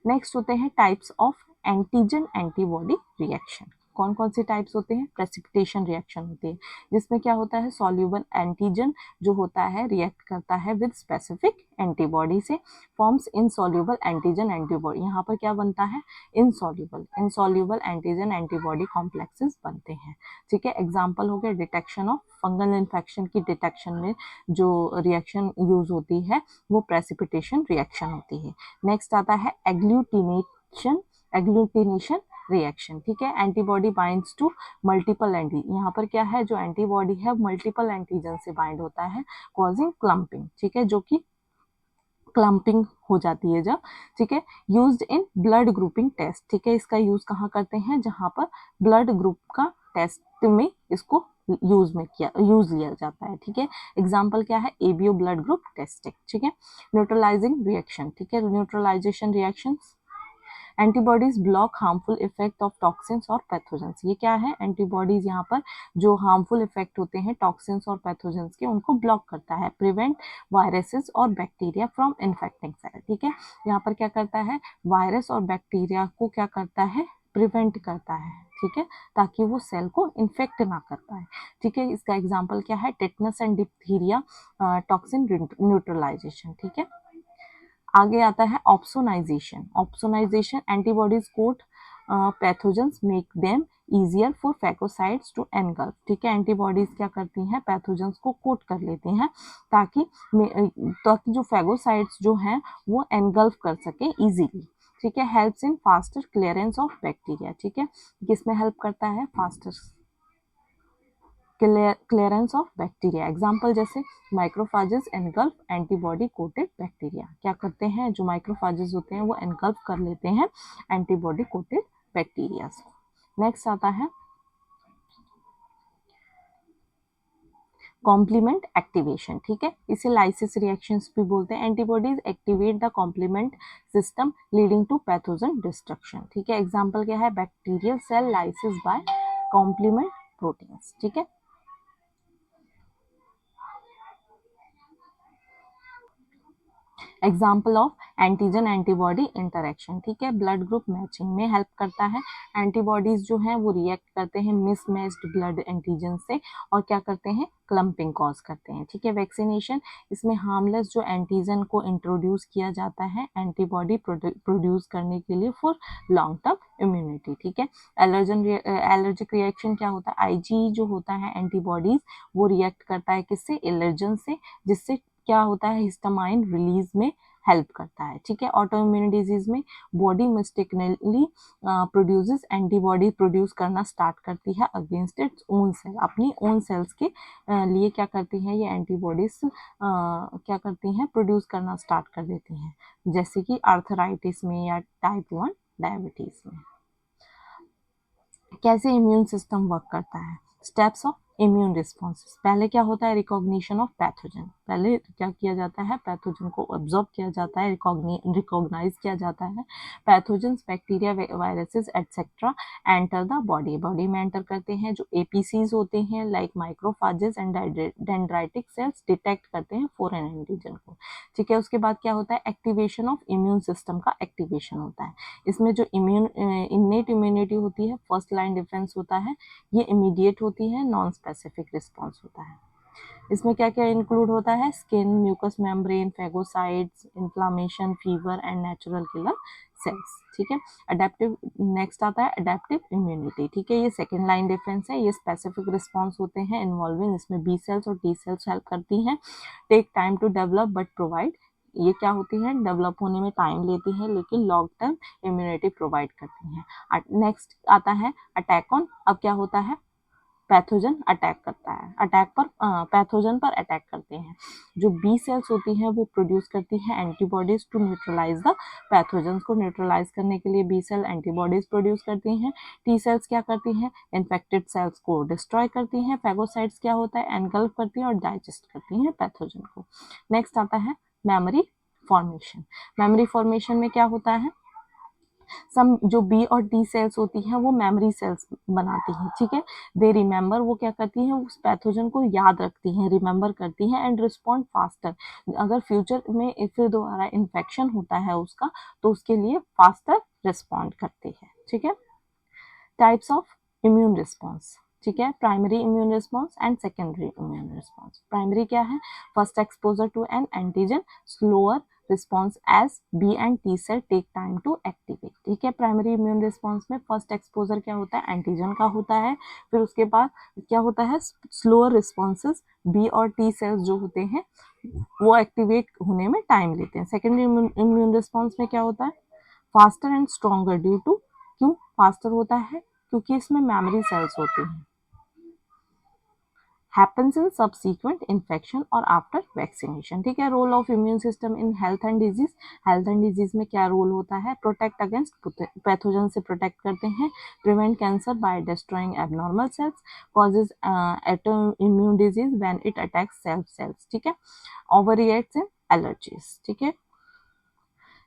नेक्स्ट होते हैं types of antigen antibody reaction. कौन कौन से टाइप्स होते हैं? प्रेसिपिटेशन रिएक्शन होती है, जिसमें क्या होता है? सॉल्यूबल एंटीजन जो होता है रिएक्ट करता है विद स्पेसिफिक एंटीबॉडी से, फॉर्म्स इनसॉल्यूबल एंटीजन एंटीबॉडी। यहाँ पर क्या बनता है? इनसॉल्यूबल एंटीजन एंटीबॉडी कॉम्प्लेक्सेस बनते हैं, ठीक है। एग्जाम्पल हो गया डिटेक्शन ऑफ फंगल इन्फेक्शन की डिटेक्शन में जो रिएक्शन यूज होती है वो प्रेसिपिटेशन रिएक्शन होती है। नेक्स्ट आता है एग्लूटिनेशन रिएक्शन, ठीक है। Antibody binds to multiple antigen, यहाँ पर क्या है? जो एंटीबॉडी है मल्टीपल एंटीजन से बाइंड होता है, कॉजिंग क्लम्पिंग, ठीक है, जो कि क्लम्पिंग हो जाती है जब, ठीक है। Used in blood grouping test, ठीक है। इसका यूज कहाँ करते हैं? जहाँ पर ब्लड ग्रुप का टेस्ट में इसको यूज लिया जाता है, ठीक है। एग्जाम्पल क्या है? एबीओ ब्लड ग्रुप टेस्टिंग, ठीक है। न्यूट्रलाइजिंग रिएक्शन, ठीक है, neutralization reactions. Antibodies block harmful effect of toxins और पैथोजेंस। ये क्या है? एंटीबॉडीज यहाँ पर जो हार्मफुल इफेक्ट होते हैं टॉक्सिन्स और पैथोजेंस के, उनको ब्लॉक करता है। प्रिवेंट वायरसेस और बैक्टीरिया फ्रॉम इन्फेक्टिंग सेल, ठीक है। यहाँ पर क्या करता है? वायरस और बैक्टीरिया को क्या करता है? प्रिवेंट करता है, ठीक है, ताकि वो सेल को इन्फेक्ट ना कर पाए, ठीक है। इसका एग्जाम्पल क्या है? Tetanus and diphtheria toxin neutralization, ठीक है। आगे आता है opsonization antibodies coat pathogens make them easier for phagocytes to engulf, ठीक है। एंटीबॉडीज क्या करती हैं? पैथोजेंस को कोट कर लेती हैं, ताकि जो फैगोसाइट्स जो हैं वो एनगल्फ कर सके इजीली, ठीक है। Helps in faster clearance of bacteria, ठीक है। किसमें हेल्प करता है? Faster clearance of bacteria. Example जैसे माइक्रोफाजेस एनगल्फ एंटीबॉडी कोटेड बैक्टीरिया, क्या करते हैं? जो माइक्रोफाजेस होते हैं वो एनगल्फ कर लेते हैं एंटीबॉडी कोटेड बैक्टीरिया को। नेक्स्ट आता है कॉम्प्लीमेंट एक्टिवेशन, ठीक है, इसे लाइसिस रिएक्शंस भी बोलते हैं। Antibodies activate the complement system leading to pathogen destruction, ठीक है। एग्जाम्पल क्या है? Bacterial cell lysis by complement proteins, ठीक है। Example of antigen antibody interaction, ठीक है, ब्लड ग्रुप मैचिंग में हेल्प करता है। एंटीबॉडीज जो हैं वो रिएक्ट करते हैं मिसमैच्ड ब्लड एंटीजन से और क्या करते हैं? क्लम्पिंग कॉज करते हैं, ठीक है। वैक्सीनेशन, इसमें हार्मलेस जो एंटीजन को इंट्रोड्यूस किया जाता है एंटीबॉडी प्रोड्यूस करने के लिए फॉर लॉन्ग टर्म इम्यूनिटी, ठीक है। एलर्जिक रिएक्शन क्या होता है? आईजी जो होता है एंटीबॉडीज वो रिएक्ट करता है किससे? एलर्जन से, जिससे क्या होता है? हिस्टामाइन रिलीज में हेल्प करता है, ठीक है। ऑटो इम्यून डिजीज में body mistakenly produces antibody produce करना स्टार्ट करती है अगेंस्ट इट्स ओन सेल, अपनी ओन सेल्स के लिए क्या करती है? ये एंटीबॉडीज क्या करती हैं? प्रोड्यूस करना स्टार्ट कर देती हैं, जैसे कि आर्थराइटिस में या टाइप 1 डायबिटीज में। कैसे इम्यून सिस्टम वर्क करता है। स्टेप्स ऑफ इम्यून रिस्पॉन्सेस, पहले क्या होता है, रिकॉग्निशन ऑफ पैथोजन, पहले क्या किया जाता है, पैथोजन को ऑब्जर्व किया जाता है, रिकॉग्नाइज किया जाता है। Pathogens, bacteria, viruses etcetera enter the body, body में एंटर करते हैं। जो एपीसीज होते हैं like macrophages and dendritic cells detect करते हैं फॉरेन एंटीजन को, ठीक है। उसके बाद क्या होता है, एक्टिवेशन ऑफ इम्यून सिस्टम का एक्टिवेशन होता है। इसमें जो इन्नेट इम्यूनिटी होती है, फर्स्ट लाइन डिफेंस होता है, ये इमीडिएट होती है, नॉन स्पेसिफिक रिस्पॉन्स होता है। इसमें क्या क्या इंक्लूड होता है, skin, mucus membrane, phagocytes, inflammation, fever and natural killer cells, ठीक है। अडेप्टिव, नेक्स्ट आता है अडेप्टिव इम्यूनिटी, ठीक है, ये सेकेंड लाइन डिफेंस है। ये स्पेसिफिक रिस्पॉन्स होते हैं इन्वॉल्विंग, इसमें बी सेल्स और टी सेल्स हेल्प करती हैं। Take time to develop but provide, ये क्या होती है, डेवलप होने में टाइम लेती है लेकिन लॉन्ग टर्म इम्यूनिटी प्रोवाइड करती हैं। नेक्स्ट आता है अटैक ऑन, अब क्या होता है, पैथोजन अटैक करता है, पैथोजन पर अटैक करते हैं। जो बी सेल्स होती हैं वो प्रोड्यूस करती हैं antibodies to neutralize the pathogen को न्यूट्रलाइज करने के लिए बी सेल एंटीबॉडीज प्रोड्यूस करती हैं। टी सेल्स क्या करती हैं, इन्फेक्टेड सेल्स को डिस्ट्रॉय करती हैं। फेगोसाइट्स क्या होता है, एनगल्फ करती हैं और डाइजेस्ट करती हैं पैथोजन को। नेक्स्ट आता है मेमोरी फॉर्मेशन, मेमोरी फॉर्मेशन में क्या होता है, सम जो बी और टी सेल्स होती हैं वो मेमोरी सेल्स बनाती हैं, ठीक है। दे रिमेंबर, वो क्या करती हैं, उस पैथोजन को याद रखती हैं, रिमेंबर करती हैं एंड रिस्पॉन्ड फास्टर। अगर फ्यूचर में फिर दोबारा इन्फेक्शन होता है उसका, तो उसके लिए फास्टर रिस्पॉन्ड करती है, ठीक है। टाइप्स ऑफ इम्यून रिस्पॉन्स, ठीक है, primary immune response and secondary immune response. Primary क्या है, first exposure to an antigen, slower response as B and T cell take time to activate, ठीक है। प्राइमरी इम्यून रिस्पॉन्स में first exposure क्या होता है, एंटीजन का होता है, फिर उसके बाद क्या होता है, स्लोअर रिस्पॉन्सेज, बी और टी सेल्स जो होते हैं वो एक्टिवेट होने में टाइम लेते हैं। सेकेंडरी इम्यून रिस्पॉन्स में क्या होता है, faster and stronger due to, क्यों फास्टर होता है, क्योंकि इसमें मेमोरी सेल्स होती हैं। happens in subsequent infection और after vaccination, ठीक है। Role of immune system in health and disease, health and disease में क्या रोल होता है, प्रोटेक्ट अगेंस्ट पैथोजन से प्रोटेक्ट करते हैं, prevent cancer by destroying abnormal cells, causes autoimmune disease when it attacks self cells, ठीक है। Over reacts इन allergies, ठीक है।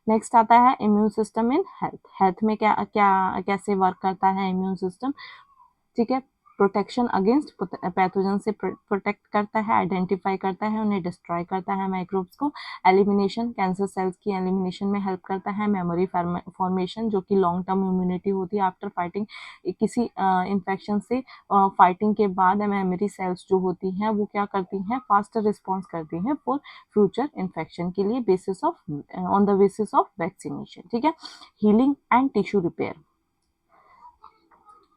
नेक्स्ट आता है immune system in health, health में क्या क्या कैसे वर्क करता है इम्यून सिस्टम, ठीक है। प्रोटेक्शन अगेंस्ट पैथोजन से प्रोटेक्ट करता है, आइडेंटिफाई करता है, उन्हें डिस्ट्रॉय करता है माइक्रोब्स को, एलिमिनेशन, कैंसर सेल्स की एलिमिनेशन में हेल्प करता है, मेमोरी फॉर्मेशन जो कि लॉन्ग टर्म इम्यूनिटी होती है आफ्टर फाइटिंग, किसी इन्फेक्शन से फाइटिंग के बाद मेमोरी सेल्स जो होती हैं वो क्या करती हैं, फास्टर रिस्पॉन्स करती हैं फॉर फ्यूचर इन्फेक्शन के लिए, basis of on the basis of vaccination, ठीक है। Healing and tissue repair,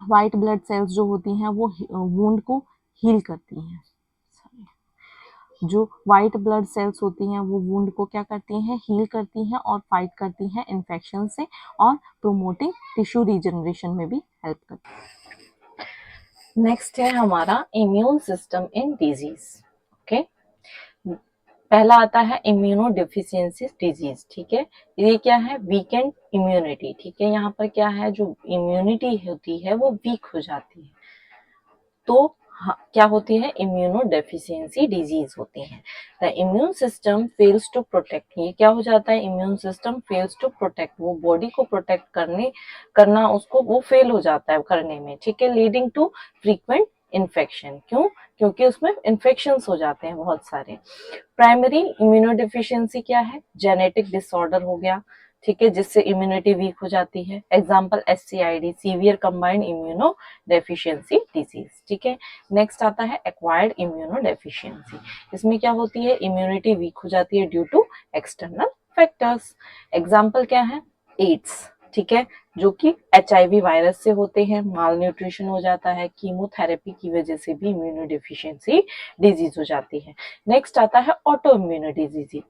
white blood cells जो होती हैं वो वुंड को हील करती हैं, जो वाइट ब्लड सेल्स होती हैं वो वुंड को क्या करती हैं, हील करती हैं और फाइट करती हैं इन्फेक्शन से, और प्रोमोटिंग टिश्यू रीजनरेशन में भी हेल्प करती है। नेक्स्ट है हमारा immune system in disease, okay. पहला आता है इम्यूनो डिफिशियंसी डिजीज, ठीक है। ये क्या है, वीकेंड इम्यूनिटी, ठीक है। यहाँ पर क्या है, जो इम्यूनिटी होती है वो वीक हो जाती है, तो क्या होती है, इम्यूनो डेफिशिएंसी डिजीज होती है। The immune system fails to protect, ये क्या हो जाता है, immune system fails to protect, वो बॉडी को प्रोटेक्ट करना उसको वो फेल हो जाता है करने में, ठीक है। लीडिंग टू फ्रीक्वेंट इन्फेक्शन, क्यों, क्योंकि उसमें इन्फेक्शंस हो जाते हैं बहुत सारे। प्राइमरी इम्यूनोडेफिशिएंसी क्या है, जेनेटिक डिसऑर्डर हो गया, ठीक है, जिससे इम्यूनिटी वीक हो जाती है। Example SCID, severe combined immuno deficiency disease, ठीक है। नेक्स्ट आता है एक्वायर्ड इम्यूनो डेफिशिएंसी, इसमें क्या होती है, इम्यूनिटी वीक हो जाती है due to external factors. Example क्या है, एड्स, ठीक है, जो कि HIV वायरस से होते हैं, माल न्यूट्रिशन हो जाता है, कीमोथेरेपी की वजह से भी इम्यूनोडेफिशिएंसी डिजीज हो जाती है। नेक्स्ट आता है ऑटो इम्यून डिजीज,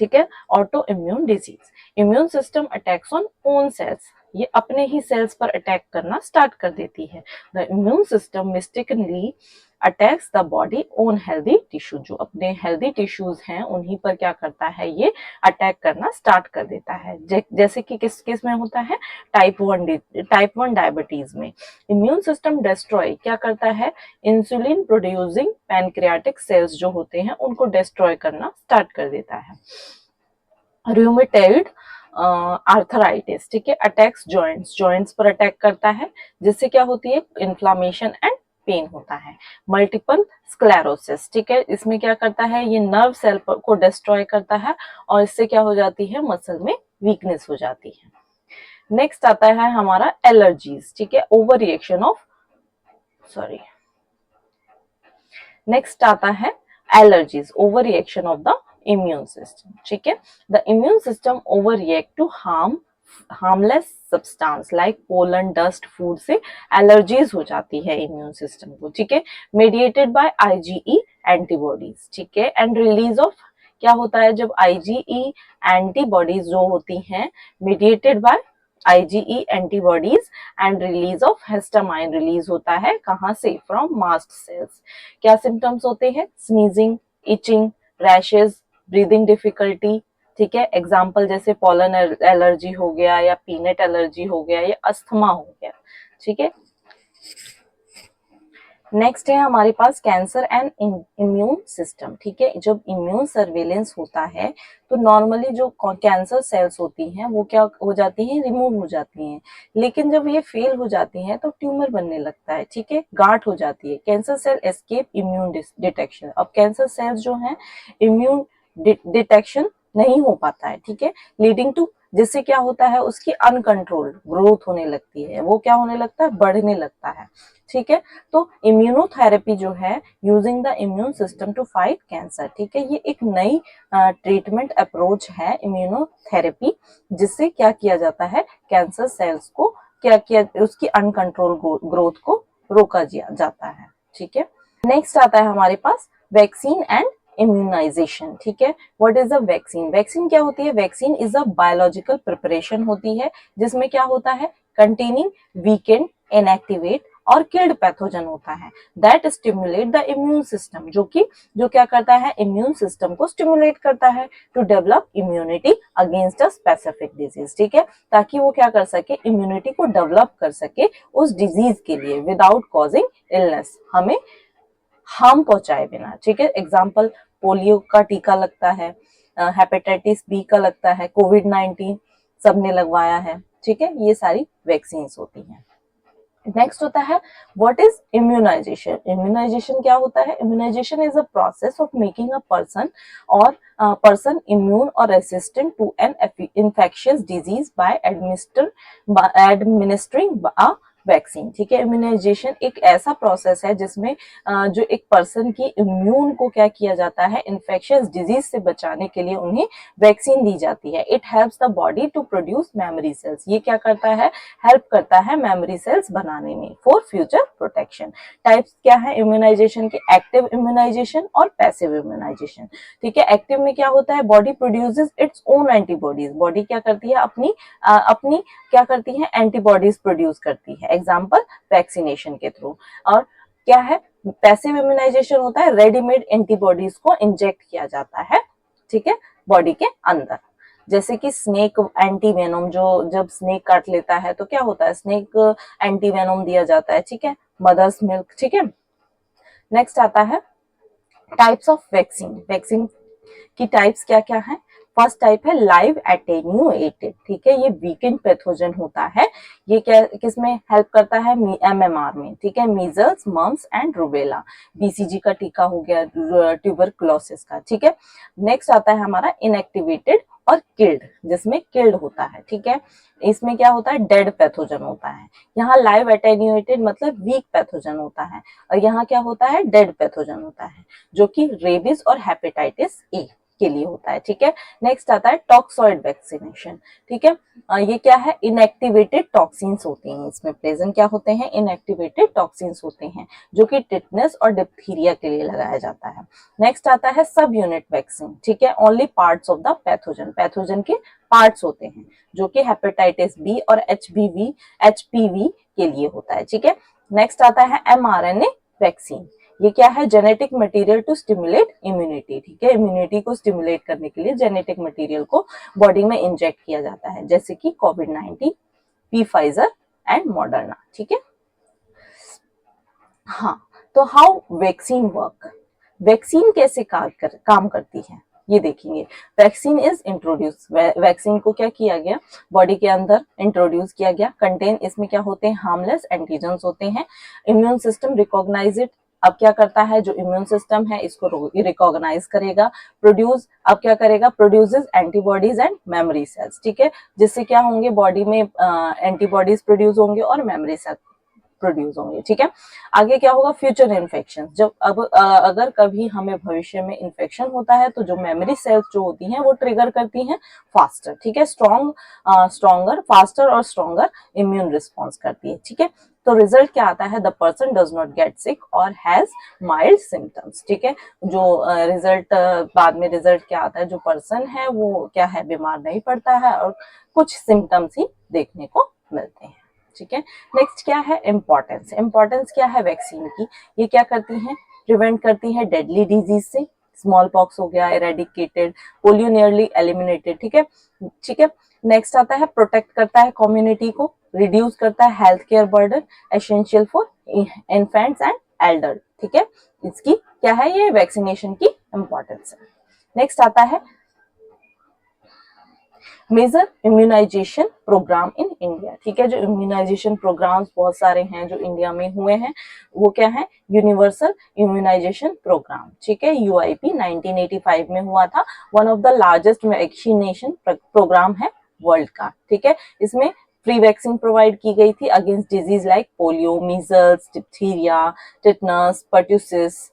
ठीक है। Autoimmune disease, immune system attacks on own cells, ये अपने ही सेल्स पर अटैक करना स्टार्ट कर देती है। The immune system mistakenly attacks the body own healthy tissue, जो अपने हेल्दी टिश्यूज हैं उन्हीं पर क्या करता है, ये अटैक करना स्टार्ट कर देता है। जैसे कि किस किस में होता है, टाइप 1 डायबिटीज में इम्यून सिस्टम डिस्ट्रॉय क्या करता है, इंसुलिन प्रोड्यूसिंग पैनक्रियाटिक सेल्स जो होते हैं उनको डिस्ट्रॉय करना स्टार्ट कर देता है। रूमेटॉइड आर्थराइटिस, ठीक है, अटैक्स जॉइंट्स पर अटैक करता है, जिससे क्या होती है, इन्फ्लामेशन एंड पेन होता है। मल्टीपल स्क्लेरोसिस, ठीक है, इसमें क्या करता है, ये नर्व सेल को डिस्ट्रॉय करता है और इससे क्या हो जाती है, मसल में वीकनेस हो जाती है। नेक्स्ट आता है हमारा एलर्जीज, ठीक है, ओवर रिएक्शन ऑफ नेक्स्ट आता है allergies, overreaction of the immune system, ठीक है। The immune system overreact to harmless substance like pollen, dust, food से एलर्जीज हो जाती है इम्यून सिस्टम को, ठीक है, मेडिएटेड बाय आईजीई एंटीबॉडीज, ठीक है, एंड रिलीज ऑफ, क्या होता है जब आईजीई एंटीबॉडीज जो होती हैं mediated by IgE antibodies and release of histamine release होता है, कहां से, फ्रॉम मास्ट सेल्स। क्या सिम्टम्स होते हैं, sneezing, itching, rashes, breathing difficulty, ठीक है, एग्जाम्पल जैसे पॉलन एलर्जी हो गया या पीनट एलर्जी हो गया या अस्थमा हो गया, ठीक है। नेक्स्ट है हमारे पास कैंसर एंड इम्यून सिस्टम, ठीक है, जब इम्यून सर्वेलेंस होता है तो नॉर्मली जो कैंसर सेल्स होती हैं वो क्या हो जाती हैं, रिमूव हो जाती हैं, लेकिन जब ये फेल हो जाती हैं तो ट्यूमर बनने लगता है, ठीक है, गांठ हो जाती है। Cancer cell escape immune detection, अब कैंसर सेल्स जो हैं इम्यून डिटेक्शन नहीं हो पाता है, ठीक है, लीडिंग टू, जिससे क्या होता है, उसकी अनकंट्रोल्ड ग्रोथ होने लगती है, वो क्या होने लगता है, बढ़ने लगता है, ठीक है। तो इम्यूनोथेरेपी जो है, using the immune system to fight cancer, ठीक है, ये एक नई ट्रीटमेंट अप्रोच है इम्यूनोथेरेपी, जिससे क्या किया जाता है, कैंसर सेल्स को क्या किया, उसकी अनकंट्रोल ग्रोथ को रोका जाता है, ठीक है। नेक्स्ट आता है हमारे पास वैक्सीन एंड इम्यूनाइजेशन, ठीक है। What is a vaccine, vaccine क्या होती है, vaccine is a biological preparation होती है, जिसमें क्या होता है, कंटेनिंग वीकेंड, इनएक्टिवेट और किल्ड पैथोजन होता है, that stimulate the immune system, जो क्या करता है, इम्यून सिस्टम को स्टिमुलेट करता है to develop immunity against a specific disease, ठीक है, ताकि वो क्या कर सके, इम्यूनिटी को डेवलप कर सके उस डिजीज के लिए विदाउट कॉजिंग इलनेस, हमें हार्म पहुंचाए बिना, ठीक है। एग्जाम्पल, पोलियो का टीका लगता है, हेपेटाइटिस बी का लगता है, कोविड-19 सबने लगवाया है, ठीक है, ये सारी वैक्सीन होती हैं। नेक्स्ट होता है व्हाट इज इम्यूनाइजेशन, इम्यूनाइजेशन क्या होता है, immunization is a process of making a person immune और resistant to an infectious disease by administering a vaccine, ठीक है। इम्यूनाइजेशन एक ऐसा प्रोसेस है जिसमें जो एक पर्सन की इम्यून को क्या किया जाता है, इन्फेक्शियस डिजीज से बचाने के लिए उन्हें वैक्सीन दी जाती है। It helps the body to produce memory cells, ये क्या करता है, हेल्प करता है मेमोरी सेल्स बनाने में फॉर फ्यूचर प्रोटेक्शन। टाइप्स क्या है इम्यूनाइजेशन के, एक्टिव इम्यूनाइजेशन और पैसिव इम्यूनाइजेशन, ठीक है। एक्टिव में क्या होता है, body produces its own antibodies, body क्या करती है, अपनी क्या करती है, एंटीबॉडीज प्रोड्यूस करती है, एग्जाम्पल वैक्सीनेशन के थ्रू। और क्या है, पैसिव इम्यूनाइजेशन होता है, रेडीमेड एंटीबॉडीज को इंजेक्ट किया जाता है, ठीक है, बॉडी के अंदर, जैसे कि स्नेक एंटी वेनोम, जो जब स्नेक काट लेता है तो क्या होता है, स्नेक एंटी वेनोम दिया जाता है, ठीक है, मदर्स मिल्क, ठीक है। नेक्स्ट आता है टाइप्स ऑफ वैक्सीन, वैक्सीन की टाइप्स क्या क्या है। फर्स्ट टाइप है लाइव एटेन्यूएटेड, ठीक है, ये वीकेंड पैथोजन होता है, ये क्या किसमें हेल्प करता है, एमएमआर में, ठीक है, measles, mumps and rubella, BCG का टीका हो गया, ट्यूबरकुलोसिस का, ठीक है। नेक्स्ट आता है हमारा इनएक्टिवेटेड और किल्ड, जिसमें किल्ड होता है, ठीक है, इसमें क्या होता है, डेड पैथोजन होता है। यहाँ लाइव एटेन्यूएटेड मतलब वीक पैथोजन होता है, और यहाँ क्या होता है, डेड पैथोजन होता है, जो कि रेबीज और हेपेटाइटिस ए के लिए होता है, ठीक है। नेक्स्ट आता है टॉक्सॉइड वैक्सीनेशन, ठीक है, ये क्या है, इनएक्टिवेटेड टॉक्सिन्स होते हैं, इसमें प्रेजेंट क्या होते हैं, इनएक्टिवेटेड टॉक्सिन्स होते हैं, जो कि टिटनेस और डिप्थीरिया के लिए लगाया जाता है। नेक्स्ट आता है सब यूनिट वैक्सीन, ठीक है, only parts of the pathogen के पार्ट्स होते हैं, जो कि हेपेटाइटिस बी और एचपीवी के लिए होता है, ठीक है। नेक्स्ट आता है एमआरएनए वैक्सीन, ये क्या है, genetic material to stimulate immunity, ठीक है, इम्यूनिटी को स्टिमुलेट करने के लिए जेनेटिक मटेरियल को बॉडी में इंजेक्ट किया जाता है, जैसे कि कोविड-19, फाइजर एंड मॉडर्ना, ठीक है। हाँ, तो हाउ वैक्सीन वर्क, वैक्सीन कैसे काम करती है ये देखेंगे। वैक्सीन इज इंट्रोड्यूस, वैक्सीन को क्या किया गया, बॉडी के अंदर इंट्रोड्यूस किया गया। कंटेन, इसमें क्या होते हैं, हार्मलेस एंटीजेंस होते हैं। इम्यून सिस्टम रिकॉग्नाइज इट, अब क्या करता है, जो इम्यून सिस्टम है इसको रिकॉग्नाइज करेगा। प्रोड्यूस, अब क्या करेगा, produces antibodies and memory cells, ठीक है, जिससे क्या होंगे, बॉडी में एंटीबॉडीज प्रोड्यूस होंगे और मेमोरी सेल प्रोड्यूस होंगे, ठीक है। आगे क्या होगा, फ्यूचर इन्फेक्शन, जब अब अगर कभी हमें भविष्य में इन्फेक्शन होता है तो जो मेमोरी सेल्स जो होती हैं वो ट्रिगर करती हैं फास्टर, ठीक है, स्ट्रॉन्गर, फास्टर और स्ट्रॉन्गर इम्यून रिस्पॉन्स करती है, ठीक है। तो रिजल्ट क्या आता है, the person does not get sick और हैज माइल्ड सिम्टम्स, ठीक है। जो रिजल्ट बाद में रिजल्ट क्या आता है, जो पर्सन है वो क्या है, बीमार नहीं पड़ता है और कुछ सिम्टम्स ही देखने को मिलते हैं, ठीक है। नेक्स्ट क्या है, इंपॉर्टेंस, इंपॉर्टेंस क्या है वैक्सीन की, ये क्या करती है, प्रिवेंट करती है डेडली डिजीज से, स्मॉल पॉक्स हो गया इरेडिकेटेड, पोलियो नियरली एलिमिनेटेड, ठीक है, ठीक है। नेक्स्ट आता है, प्रोटेक्ट करता है कम्युनिटी को, रिड्यूस करता है health care burden, essential for infants and Elder, ठीक है। इसकी क्या है, ये वैक्सीनेशन की इंपॉर्टेंस है। नेक्स्ट आता है major immunization program in India, ठीक है, जो इम्यूनाइजेशन प्रोग्राम्स बहुत सारे हैं जो इंडिया में हुए हैं, वो क्या है, यूनिवर्सल इम्यूनाइजेशन प्रोग्राम, ठीक है, यूआईपी 1985 में हुआ था, one of the largest vaccination program है वर्ल्ड का, ठीक है। इसमें फ्री वैक्सीन प्रोवाइड की गई थी against disease like polio, measles, diphtheria, tetanus, pertussis,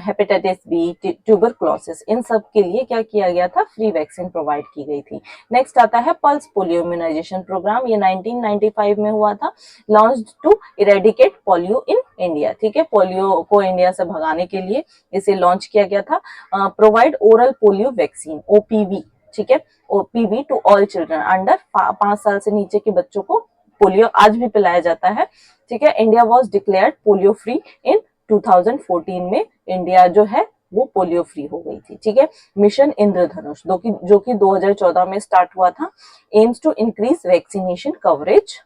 hepatitis B, tuberculosis, इन सब के लिए क्या किया गया था, फ्री वैक्सीन प्रोवाइड की गई थी। नेक्स्ट आता है पल्स पोलियो इम्यूनाइजेशन प्रोग्राम, ये 1995 में हुआ था, launched to eradicate polio in India, ठीक है, पोलियो को इंडिया से भगाने के लिए इसे लॉन्च किया गया था। Provide oral polio vaccine, OPV, ठीक है, OPV to all children under 5 साल से नीचे के बच्चों को पोलियो आज भी पिलाया जाता है, ठीक है। India was declared polio free in 2014 में, इंडिया जो है वो पोलियो फ्री हो गई थी, ठीक है। मिशन इंद्रधनुष जो कि 2014 में स्टार्ट हुआ था, aims to increase vaccination coverage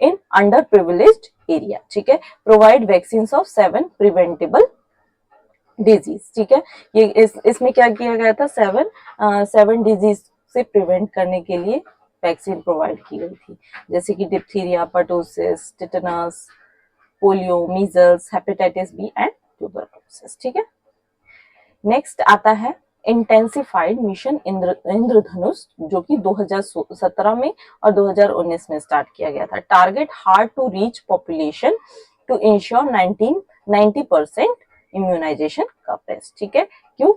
in underprivileged area, ठीक है, provide vaccine of 7 preventable disease, ठीक है। ये इसमें क्या किया गया था, 7 डिजीज से प्रिवेंट करने के लिए वैक्सीन प्रोवाइड की गई थी, जैसे कि diphtheria, pertussis, tetanus, polio, measles, hepatitis B and tuberculosis, ठीक है। नेक्स्ट आता है इंटेंसिफाइड मिशन इंद्रधनुष, जो कि 2017 में और 2019 में स्टार्ट किया गया था। Target hard to reach population to ensure 90% immunization coverage, ठीक है। क्यों,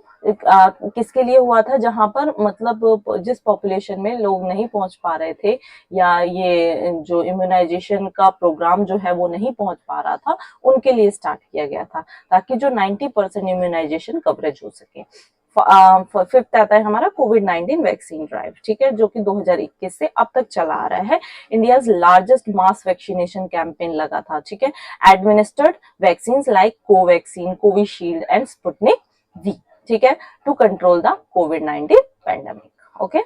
किसके लिए हुआ था, जहां पर मतलब जिस पॉपुलेशन में लोग नहीं पहुंच पा रहे थे या ये जो इम्यूनाइजेशन का प्रोग्राम जो है वो नहीं पहुंच पा रहा था, उनके लिए स्टार्ट किया गया था, ताकि जो 90% इम्यूनाइजेशन कवरेज हो सके। फिफ्थ आता है हमारा कोविड-19 वैक्सीन ड्राइव, ठीक है, जो कि 2021 से अब तक चला आ रहा है। India's largest mass vaccination campaign लगा था, ठीक है। Administered vaccine like Covaxin, Covishield and Sputnik V, ठीक है, टू कंट्रोल द कोविड-19 पैंडेमिक। ओके,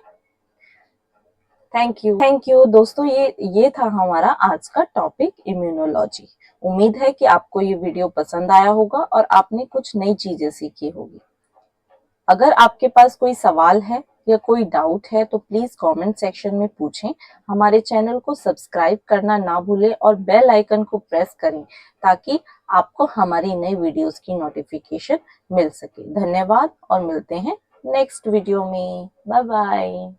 थैंक यू दोस्तों, ये था हमारा आज का टॉपिक इम्यूनोलॉजी। उम्मीद है कि आपको ये वीडियो पसंद आया होगा और आपने कुछ नई चीजें सीखी होगी। अगर आपके पास कोई सवाल है या कोई डाउट है तो प्लीज कमेंट सेक्शन में पूछें। हमारे चैनल को सब्सक्राइब करना ना भूलें और बेल आइकन को प्रेस करें ताकि आपको हमारी नई वीडियोस की नोटिफिकेशन मिल सके। धन्यवाद और मिलते हैं नेक्स्ट वीडियो में। Bye bye.